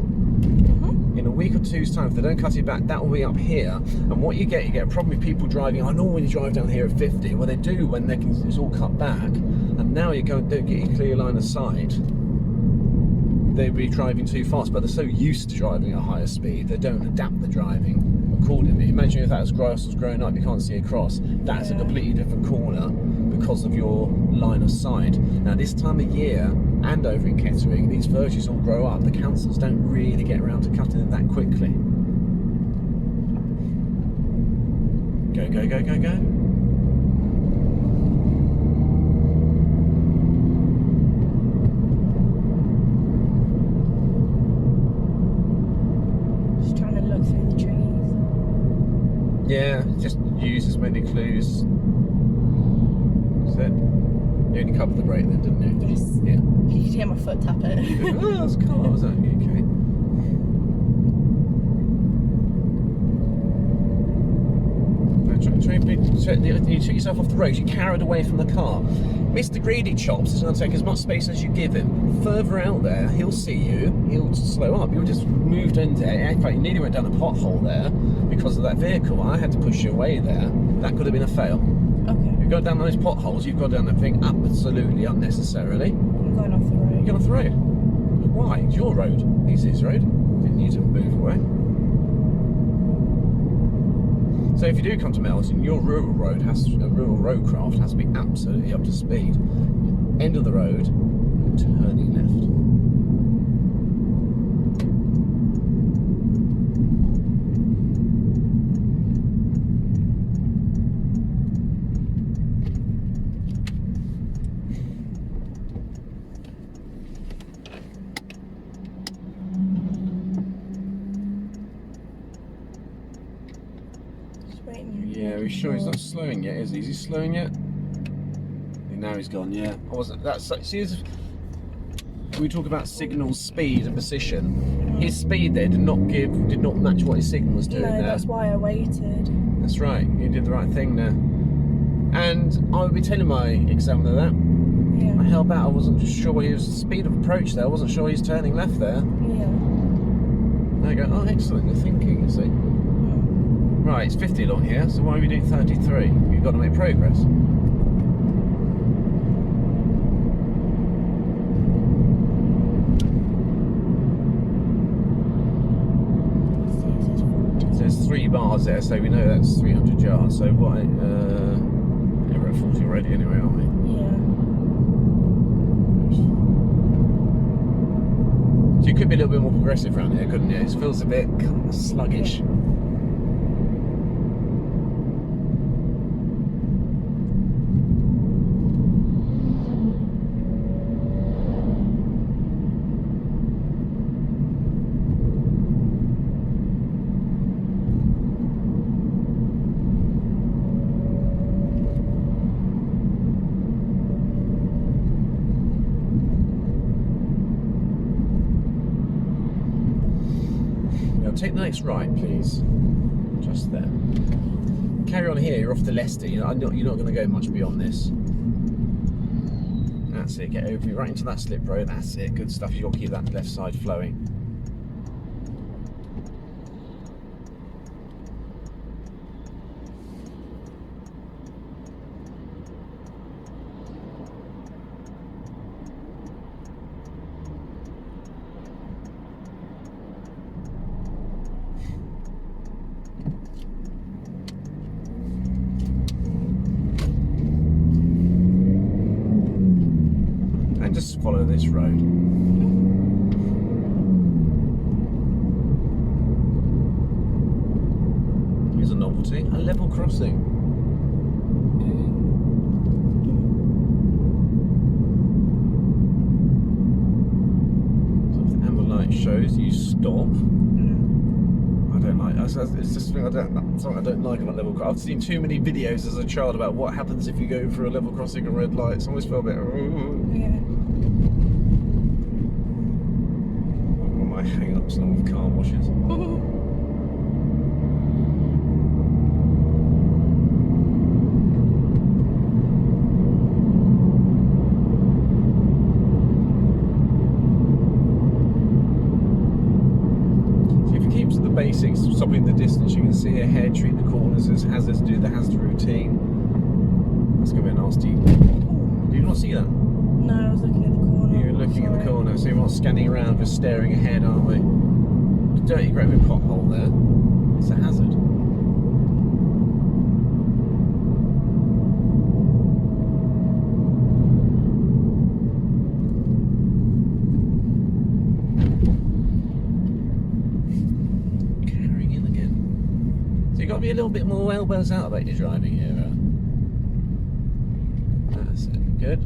In a week or two's time, if they don't cut it back, that will be up here. And what you get a problem with people driving. I normally drive down here at 50. Well, they do when it's all cut back. And now you don't get your clear line of sight. They'll be driving too fast, but they're so used to driving at a higher speed, they don't adapt the driving called it. Imagine if that was grass was growing up, you can't see across. That's a completely different corner because of your line of sight. Now this time of year and over in Kettering, these verges all grow up. The councils don't really get around to cutting them that quickly. Go, go, go, go, go. Just trying to look through the trees. Yeah, just use as many clues. That's it. You only covered the brake then, didn't you? Yes. Yeah. You could hear my foot tap it. Oh, that's cool. Was that okay? You took yourself off the road, you carried away from the car. Mr. Greedy Chops is going to take as much space as you give him. Further out there, he'll see you, he'll slow up. You'll just moved into it. In fact, you nearly went down a pothole there because of that vehicle. I had to push you away there. That could have been a fail. Okay. You've gone down those potholes, you've gone down that thing absolutely unnecessarily. I'm going off the road. You're going off the road. But why? It's your road. It's his road. Didn't need to move away. So if you do come to Melton, your rural roadcraft has to be absolutely up to speed. End of the road, turning left. Yeah, we're sure he's not slowing yet, is he? Is he slowing yet? Now he's gone, yeah. I wasn't. That's see, we talk about signal speed and position. His speed there did not match what his signal was doing No, there. that's why I waited. That's right. You did the right thing there. And I would be telling my examiner that. Yeah. I held back. I wasn't sure what his speed of approach there. I wasn't sure he's turning left there. Yeah. There you go. Oh, excellent. You're thinking, you see. Right, it's 50 along here, so why are we doing 33? You've got to make progress. So there's 3 bars there, so we know that's 300 yards. So what? Yeah, we're at 40 already anyway, aren't we? Yeah. So you could be a little bit more progressive around here, couldn't you? It feels a bit sluggish. Yeah. Take the next right, please. Just there. Carry on here. You're off to Leicester. You're not going to go much beyond this. That's it. Get over right into that slip road. That's it. Good stuff. You've got to keep that left side flowing. Just follow this road. Here's a novelty, a level crossing. So if the amber light shows you stop. I don't like. It's just something I don't like about level crossing. I've seen too many videos as a child about what happens if you go through a level crossing and red lights. I always felt a bit. Yeah. Hang ups along with car washes. So if you keep to the basics, stopping the distance, you can see ahead, treat the corners as hazards, do the hazard routine. That's going to be a nasty. Did you not see that? No, I was looking at the corner. You're looking at the corner, so you're not scanning around, just staring ahead, aren't we? Dirty great big pothole there. It's a hazard. Carrying in again. So you've got to be a little bit more elbows out about your driving here. That's it. Good.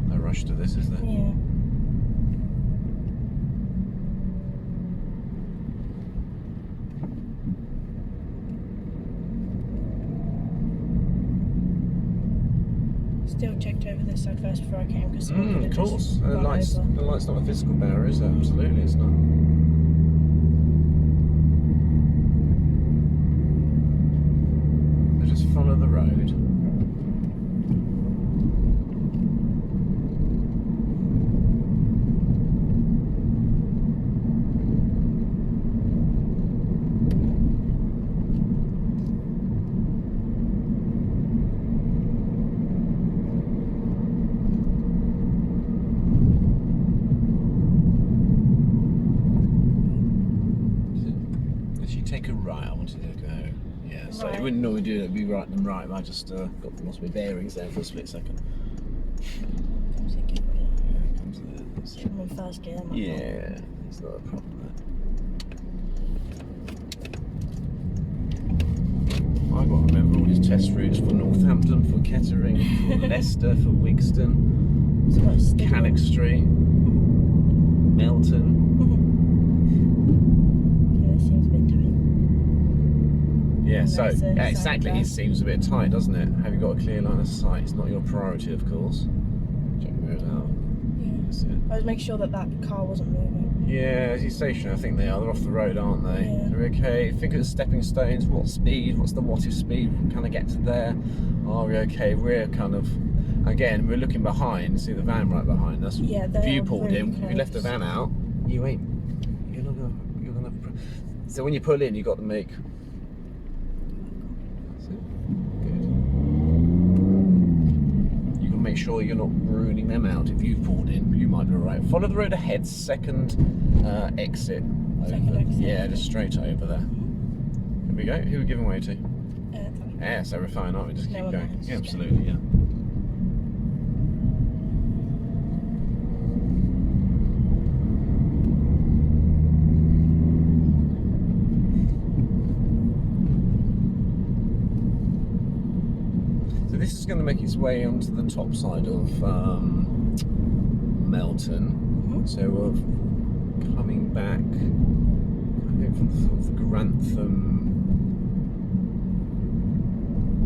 No rush to this, is there? Yeah. Still checked over this side first before I came because Of course. The light's not a physical barrier, is it? Absolutely, it's not. So just follow the road. Take a right, I wanted to go. Yeah, so you wouldn't normally do it, it'd be right and right, but I just lost my bearings there for a split second. Comes in, give me. Yeah, comes there. I'm in first gear. Yeah, it's not a problem there. I've got to remember all these test routes for Northampton, for Kettering, for Leicester, for Wigston, Cannock Street, Melton. Yeah, so exactly, it seems a bit tight, doesn't it? Have you got a clear line of sight? It's not your priority, of course. Check the road out. Yeah. That's it. I was making sure that car wasn't moving. Yeah, as you stationary, I think they are. They're off the road, aren't they? Yeah. Are we okay? Think of the stepping stones. What speed? What's the wattage speed? Kind of get to there. Are we okay? We're kind of, again, we're looking behind. See the van right behind us. Yeah, if you pulled really in, close. if you left the van out, you're not gonna. So when you pull in, you got to make. Make sure you're not ruining them out. If you've pulled in, you might be alright. Follow the road ahead, second exit. Second exit. Yeah, just straight over there. Here we go. Who are we giving way to? Yeah, so we're fine, aren't we? Just keep going. Yeah, absolutely, yeah. This is going to make its way onto the top side of Melton. So we're coming back, I think, from the Grantham,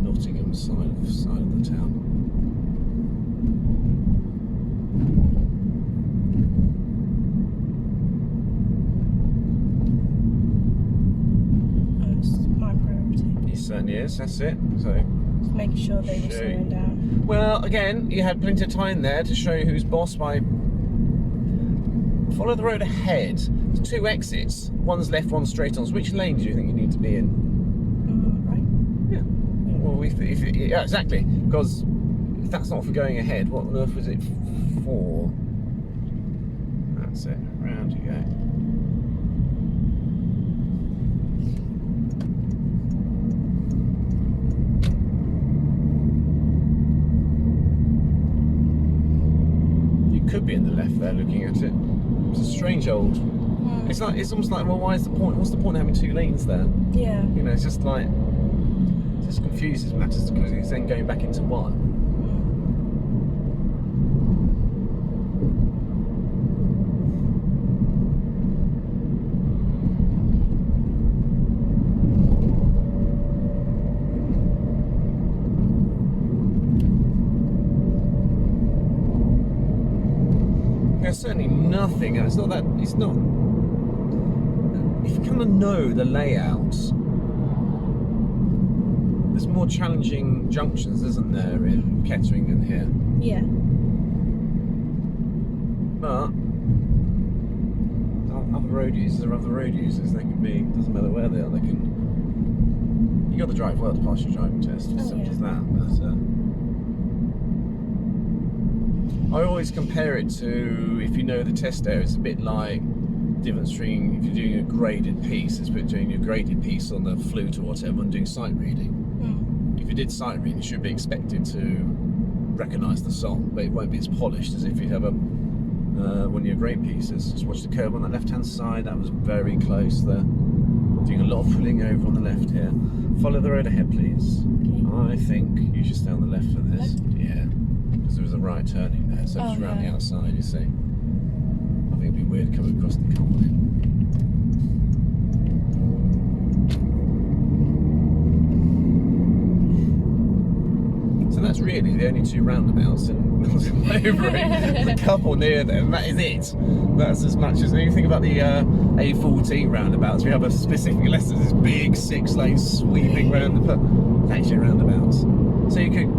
Nottingham side of the town. That's my priority. It certainly is. That's it. So. Making sure they were slowing down. Well, again, you had plenty of time there to show you who's boss by follow the road ahead. There's two exits. One's left, one's straight on. So which lane do you think you need to be in? Right. Yeah. Well, yeah, exactly. Because if that's not for going ahead, what on earth was it for? That's it. Round you go. Could be in the left there looking at it. It's a strange old. It's almost like, well, why is the point? What's the point of having two lanes there? Yeah. You know, it's just like, it just confuses matters because it's then going back into one. There's certainly nothing. It's not. If you kind of know the layouts, there's more challenging junctions, isn't there, in Kettering than here? Yeah. But other road users are other road users. They can be. Doesn't matter where they are. They can. You got to drive well to pass your driving test. As simple as that. But, I always compare it to, if you know the test area, it's a bit like difference between if you're doing a graded piece, it's between doing a graded piece on the flute or whatever and doing sight reading. If you did sight reading, you should be expected to recognise the song, but it won't be as polished as if you have one of your great pieces. Just watch the curve on that left-hand side. That was very close there. Doing a lot of pulling over on the left here. Follow the road ahead, please. Okay. I think you should stay on the left for this. Left? Yeah, because there was a right turning there, so it's around the outside, you see. I think it'd be weird coming across the corner. So that's really the only two roundabouts in Melton Mowbray. There's a couple near them, that is it. That's as much as when you think about the A14 roundabouts, we have a specific lesson, this big 6-lane sweeping round the actually roundabouts. So you could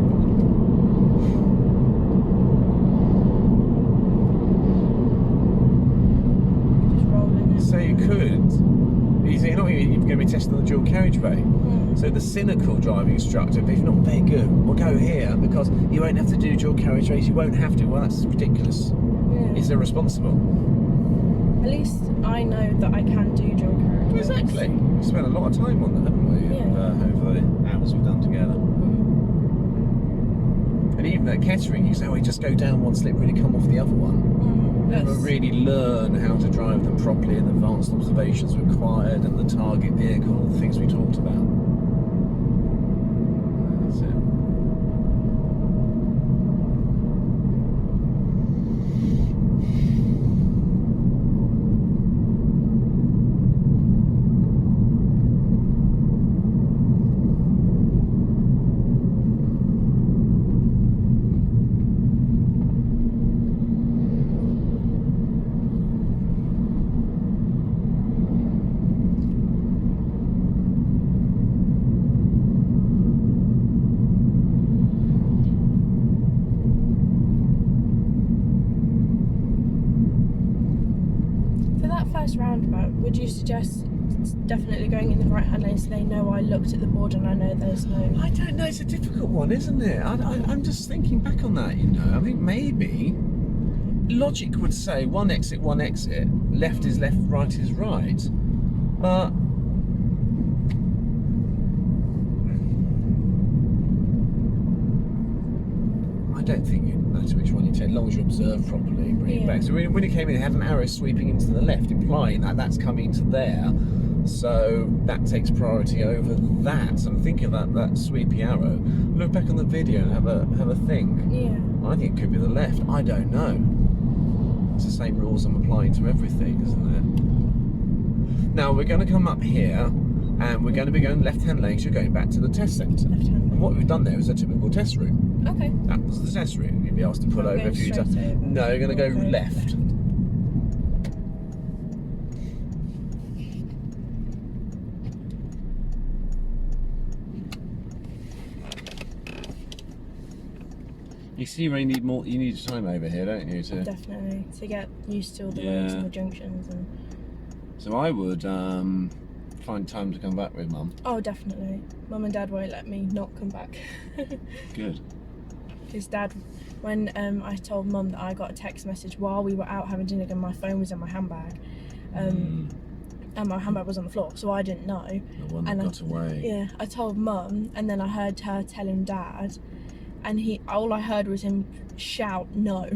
you're going to be testing the dual carriageway. So the cynical driving instructor, if you're not very good, will go here because you won't have to do dual carriageways, you won't have to. Well, that's ridiculous. Yeah. It's irresponsible. At least I know that I can do dual carriageways. Exactly. We spent a lot of time on that, haven't we? Yeah. Over the hours we've done together. And even at Kettering, you say, oh, we just go down one slip, really come off the other one. Never really learn how to drive them properly, and advanced observations required, and the target vehicle, all the things we talked about. That's it. Roundabout, would you suggest definitely going in the right hand lane so they know I looked at the board and I know there's no... I don't know, it's a difficult one, isn't it? I'm just thinking back on that, you know. I think maybe logic would say one exit, left is left, right is right, but I don't think it matters which one you take, as long as you observe properly and bring it back. So when it came in, it had an arrow sweeping into the left, implying that that's coming to there. So that takes priority over that. So I'm thinking about that sweepy arrow. Look back on the video and have a think. Yeah. I think it could be the left. I don't know. It's the same rules I'm applying to everything, isn't it? Now we're going to come up here, and we're going to be going left-hand lane. So you're going back to the test centre. And what we've done there is a typical test route. Okay. That was the test route. You'd be asked to pull over a few times. No, you're going to go left. You see, you need more. You need time over here, don't you? Definitely to get used to all the roads and the junctions. And so I would find time to come back with Mum. Oh, definitely. Mum and Dad won't let me not come back. Good. Because Dad, when I told Mum that I got a text message while we were out having dinner and my phone was in my handbag, and my handbag was on the floor, so I didn't know. The one that got away. Yeah, I told Mum, and then I heard her telling Dad, and all I heard was him shout no,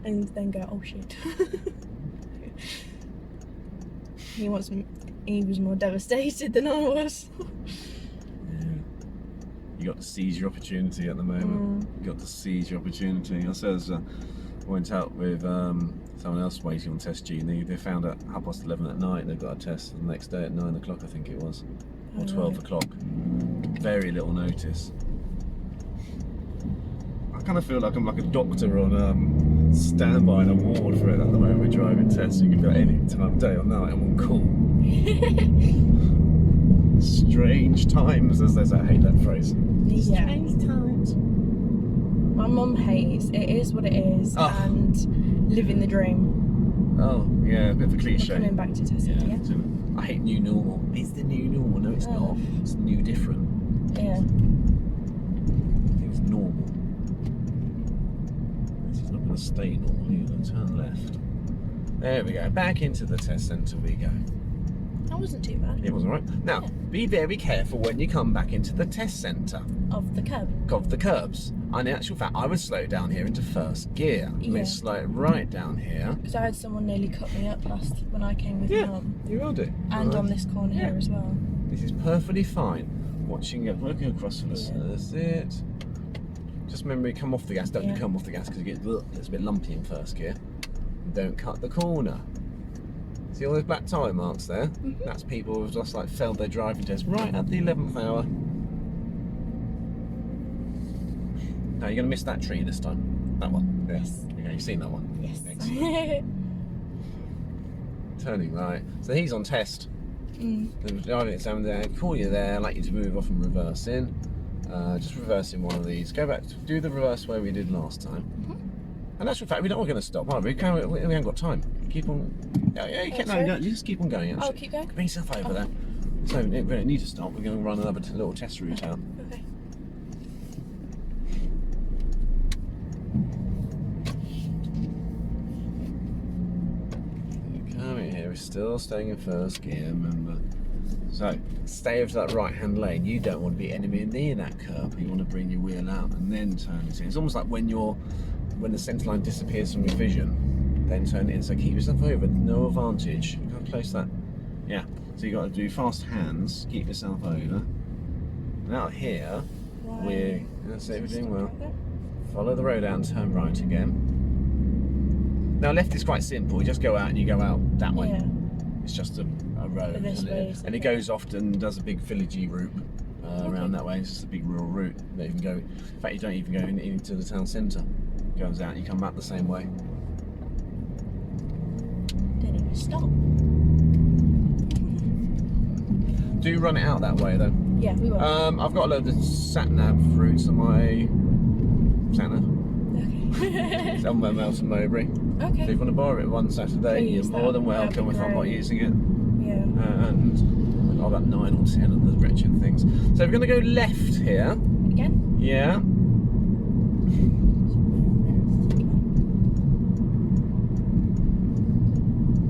and then go, oh shit. He was more devastated than I was. You got to seize your opportunity at the moment. You got to seize your opportunity. I says I went out with someone else waiting on test G, and they found out 11:30 at night. They've got a test the next day at 9 o'clock, I think it was, or 12 o'clock. Very little notice. I kind of feel like I'm like a doctor on standby in a ward for it at the moment. We're driving tests. You can be at any time, day or night, I'm on call. Strange times, as they say. I hate that phrase. Yeah. Strange times. My mum hates it is what it is, and living the dream. Oh, yeah, a bit of a cliche. Coming back to test it, I hate new normal. It's the new normal. No, it's not. It's new different. Yeah. It's normal. This is not going to stay normal. You're going to turn left. There we go. Back into the test centre we go. That wasn't too bad. It was all right. Now, be very careful when you come back into the test centre Of the curb. of the curbs. And in actual fact, I would slow down here into first gear. I mean, Yeah. slow it right down here. Because I had someone nearly cut me up last when I came with Mum. You will do. And All on right. this corner here as well. This is perfectly fine. Watching it, working across from the that's it. Just remember, you come off the gas. Don't Yeah. come off the gas because it gets a bit lumpy in first gear. And don't cut the corner. See all those black tyre marks there? That's people who've just like failed their driving test right at the 11th hour. No, you're going to miss that tree this time. That one. Yeah. Yes. Okay, you've seen that one. Yes. Excellent. Turning right. So he's on test. The driving exam there, call you there, I'd like you to move off and reverse in. Just reverse in one of these. Go back, do the reverse way we did last time. And that's in fact, we're not going to stop, are we? We haven't got time. Keep on. Yeah, you just keep on going. Actually. Oh, keep going? Bring yourself over there. So we don't need to stop. We're going to run another little test route out. Okay. Coming here, we're still staying in first gear, remember. So, stay over to that right-hand lane. You don't want to be anywhere near that curb. You want to bring your wheel out and then turn it in. It's almost like when the centre line disappears from your vision, then turn it in. So keep yourself over, no advantage. Look how close that. Yeah. So you got to do fast hands, keep yourself over. And out here, that's it, we're doing well. Follow the road out and turn right again. Now left is quite simple. You just go out and you go out that way. Yeah. It's just a road, But this isn't way it? is And it okay. goes often, does a big villagey route around that way. It's just a big rural route. You don't even go. In fact, you don't even go into the town centre. It goes out and you come back the same way. Didn't even stop. Do run it out that way though. Yeah, we will. I've got a load of sat nav routes on my sat nav. Okay. It's on my Melton Mowbray. So if Okay. you want to borrow it one Saturday, Please, you're more than that'd be welcome if I'm not great. using it. Yeah. And I've got 9 or 10 of the wretched things. So we're going to go left here. Again? Yeah.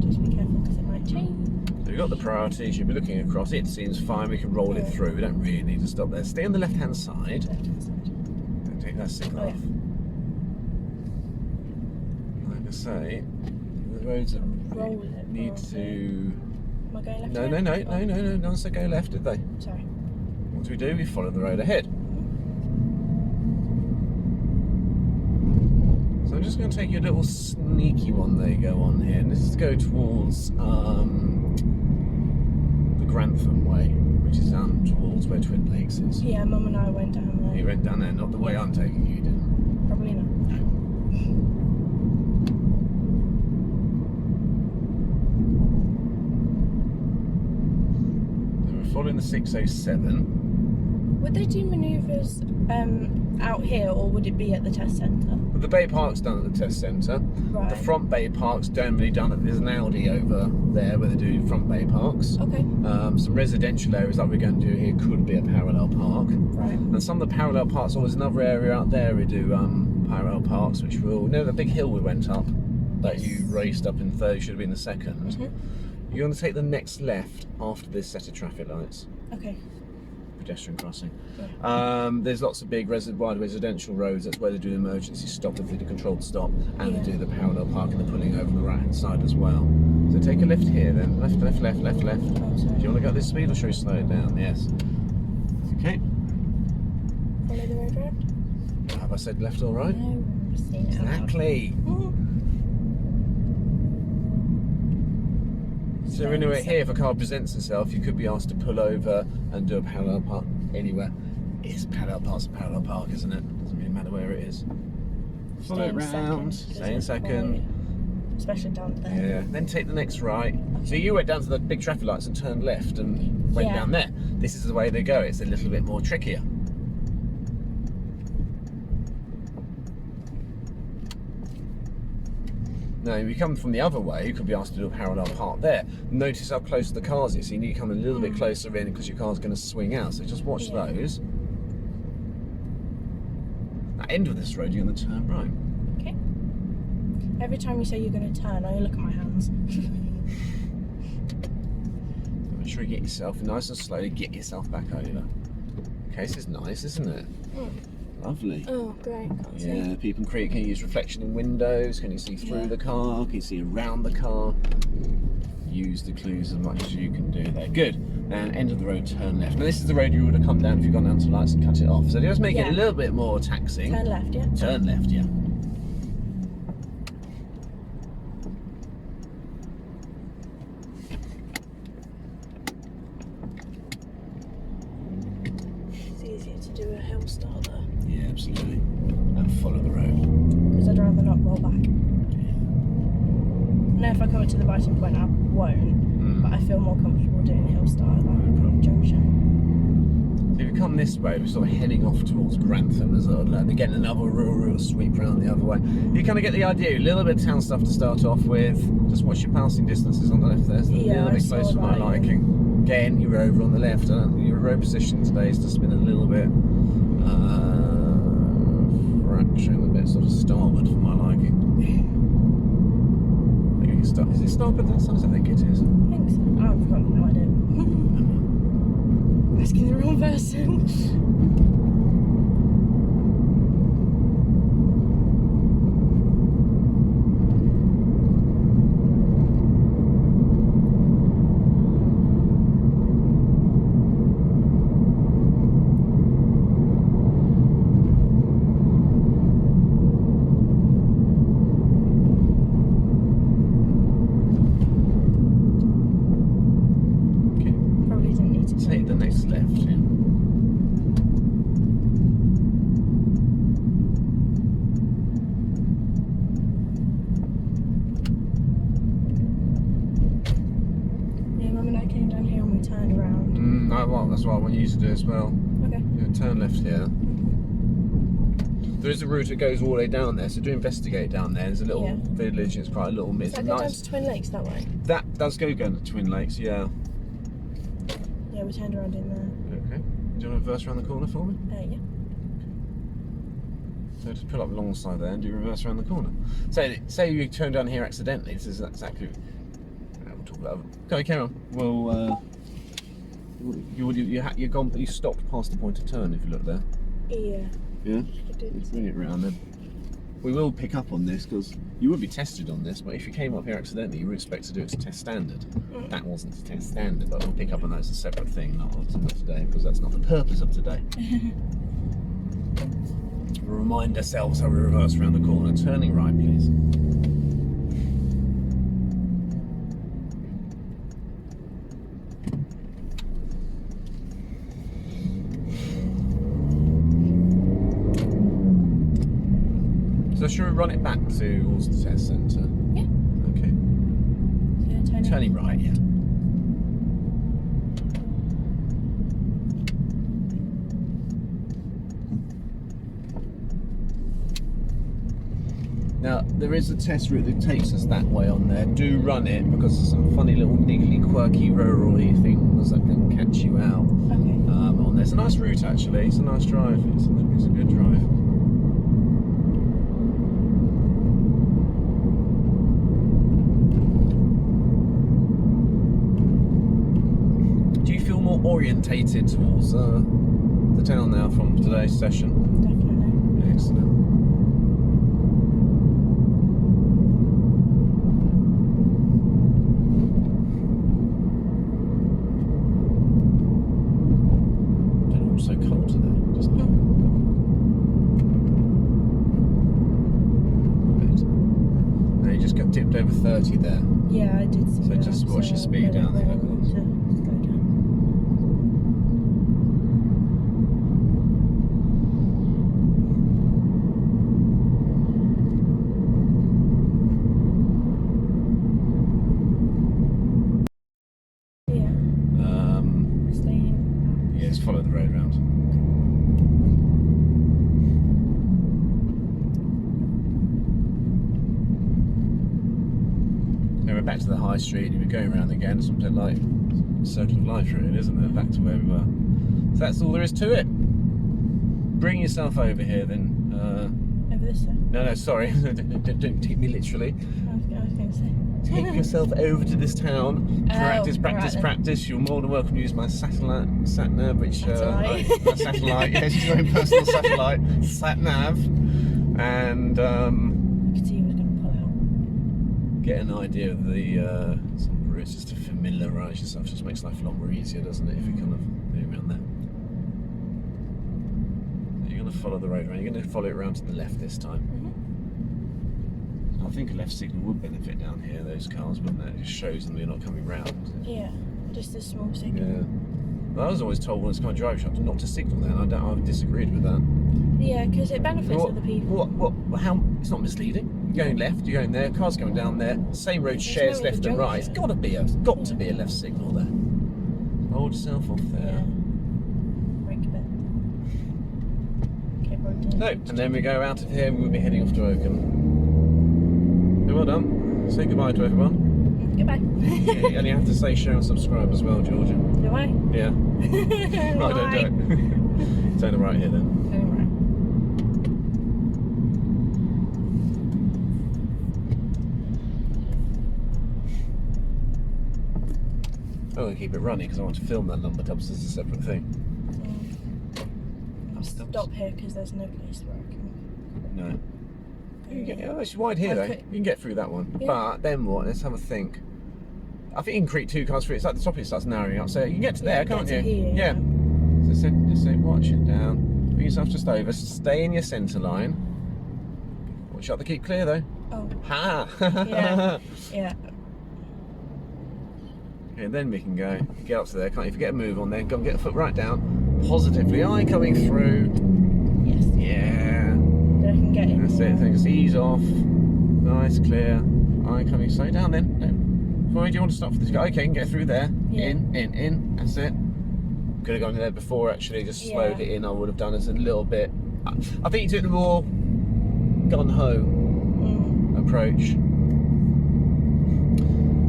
Just be careful because it might change. So we've got the priorities. You'll be looking across. It seems fine. We can roll it through. We don't really need to stop there. Stay on the left-hand side. Left-hand side. Don't take that signal Oh, off. Like I say, the roads Roll it, need roll to. Am I going left? No, again? no one said go left, did they? Sorry. What do we do? We follow the road ahead. So I'm just going to take you a little sneaky one they go on here. And this is to go towards the Grantham way, which is down towards where Twin Lakes is. Yeah, Mum and I went down there. You went down there, not the way I'm taking you, did Probably not. We're following the 607. Would they do manoeuvres out here, or would it be at the test centre? But the Bay Park's done at the test centre. Right. The front Bay Park's generally done at, there's an Audi over there where they do front Bay Parks. Okay. Some residential areas like we're going to do here could be a parallel park. Right. And some of the parallel parks, there's another area out there we do parallel parks, which will, the big hill we went up that you raced up in third, should have been the second. You're going to take the next left after this set of traffic lights. Okay. Pedestrian crossing. Yeah. There's lots of big wide residential roads. That's where they do the emergency stop, if they do controlled stop, and they do the parallel parking. They're pulling over on the right hand side as well. So take a left here then. Left. Oh, Do sorry. you want to go at this speed or should we slow it down? Yes. Okay. Follow the road round? Have I said left or right? No, I'm just saying it out loud. Exactly. So anyway, here if a car presents itself, you could be asked to pull over and do a parallel park anywhere. It's parallel park's a parallel park, isn't it? Doesn't really matter where it is. Follow it round, stay in second. Especially down there. Yeah, then take the next right. So you went down to the big traffic lights and turned left and went down there. This is the way they go. It's a little bit more trickier. Now, if you come from the other way, you could be asked to do a parallel park there. Notice how close the cars is. So you need to come a little bit closer in because your car's going to swing out. So just watch those. At the end of this road, you're going to turn right. Okay. Every time you say you're going to turn, I look at my hands. Make sure you get yourself nice and slowly, get yourself back over. Okay, this is nice, isn't it? Lovely. Oh, great. Can't see. Yeah, people can use reflection in windows. Can you see through the car? Can you see around the car? Use the clues as much as you can do there. Good. And end of the road, turn left. Now this is the road you would have come down if you'd gone down to lights and cut it off. So just make it a little bit more taxing. Turn left, yeah? Turn left, yeah. It's easier to do a hill start there. Yeah, absolutely. And follow the road. Because I'd rather not roll back. Now if I come up to the biting point, I won't. But I feel more comfortable doing a hill start at that junction. If you come this way, we're sort of heading off towards Grantham as well. They're getting another real sweep around the other way. You kind of get the idea. A little bit of town stuff to start off with. Just watch your passing distances on the left there. So a little bit close for my liking. Again, you were over on the left. Your road position today has just been a little bit fraction, a bit sort of starboard for my liking. Is it starboard that size? I think it is. I think so. I've got no idea. Asking the wrong person. Take the next left, yeah. Yeah, Mum and I came down here and we turned around. Well, that's what I want you to do as well. Okay. Yeah, turn left here. There is a route that goes all the way down there, so do investigate down there. There's a little village, it's quite a little Does miss. that go down to Twin Lakes that way? That does go down to Twin Lakes, yeah. Yeah, we turned around in there. Okay. Do you want to reverse around the corner for me? Yeah. So just pull up alongside there and do reverse around the corner. So say you turn down here accidentally, this is exactly... we'll talk about it. Okay, carry on. Well, you stopped past the point of turn if you look there. Yeah. Yeah? I did. Let's bring it round then. We will pick up on this because you would be tested on this, but if you came up here accidentally, you would expect to do it to test standard. That wasn't to test standard, but we'll pick up on that as a separate thing, not today, because that's not the purpose of today. We'll remind ourselves how we reverse around the corner. Turning right, please. So should we run it back towards the test centre? Yeah. Okay. Yeah, Turning right, yeah. Now, there is a test route that takes us that way on there. Do run it, because there's some funny little niggly, quirky, rural-y things that can catch you out. Okay. On there. It's a nice route, actually. It's a nice drive. It's a good drive. Do you feel more orientated towards the town now from today's session? Definitely. Excellent. So cold today, doesn't it? Now you just got tipped over 30 there. Yeah, I did see So that. just watch your speed down there, of course. To go down. Yes, follow the road round. Now we're back to the high street, and we're going around again, something like Circle of Life really, isn't it? Back to where we were. So that's all there is to it. Bring yourself over here then. Over for this then. No, sorry. don't take me literally. I was going to say. Take yourself over to this town. Practice, alright practice, then. practice. You're more than welcome to use my satellite, sat nav, which Satellite. my satellite. Yeah, she's your own personal satellite, sat nav, and You could see he was going to pull out. get an idea of the some routes just to familiarise yourself. Just makes life a lot more easier, doesn't it? If you kind of move around there. You're going to follow the road around. You're going to follow it around to the left this time. I think a left signal would benefit down here, those cars, wouldn't it? It just shows them you're not coming round. Yeah, just a small signal. Yeah. Well, I was always told when it's kind of drive shop not to signal then. I've disagreed with that. Yeah, because it benefits other people. How? It's not misleading. You're going left, you're going there, cars going down there. Same road shares no left and right. It's junction. got to be a left signal there. Hold yourself off there. Yeah. Brake a bit. Okay, probably No, and then we go out of here and we'll be heading off to Oakham. Well done. Say goodbye to everyone. Goodbye. Yeah, and you have to say share and subscribe as well, Georgia. Do I? Yeah. No, don't do it. Turn it right here then. I'm going to keep it running because I want to film that lumber tubs as a separate thing. I'll stop here because there's no place where I can. No. It's wide here though. Okay. You can get through that one. Yeah. But then what? Let's have a think. I think you can create 2 cars through. It's like the top of it starts narrowing up. So you can get to there, can't you? Get to here, yeah. So just say watch it down. Bring yourself just over. Stay in your centre line. Watch out the keep clear though. Oh. Ha! Yeah. Yeah. Okay, then we can go. Get up to there, can't you? If you get a move on there, go and get a foot right down. Positively. Eye coming through. Yes. Yeah. Then I can get in. That's it. Just ease off. Nice, clear. Eye coming. Slow down then. No. Fine, do you want to stop for this guy? Okay, you can get through there. Yeah. In. That's it. Could have gone there before actually, just slowed it in. I would have done as a little bit. I think you took the more gun-ho approach.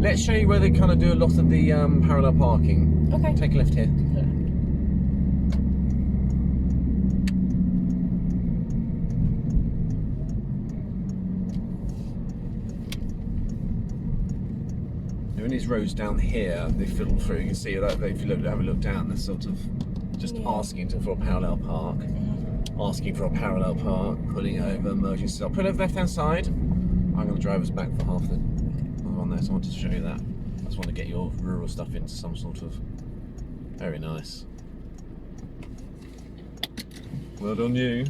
Let's show you where they kind of do a lot of the parallel parking. Okay. Take a left here. In these roads down here, they filter through. You can see that if you have a look down, they're sort of just asking for a parallel park, pulling over, merging. So I'll pull over the left-hand side. I'm going to drive us back for half the on there. So I wanted to show you that. I just want to get your rural stuff into some sort of very nice. Well done, you.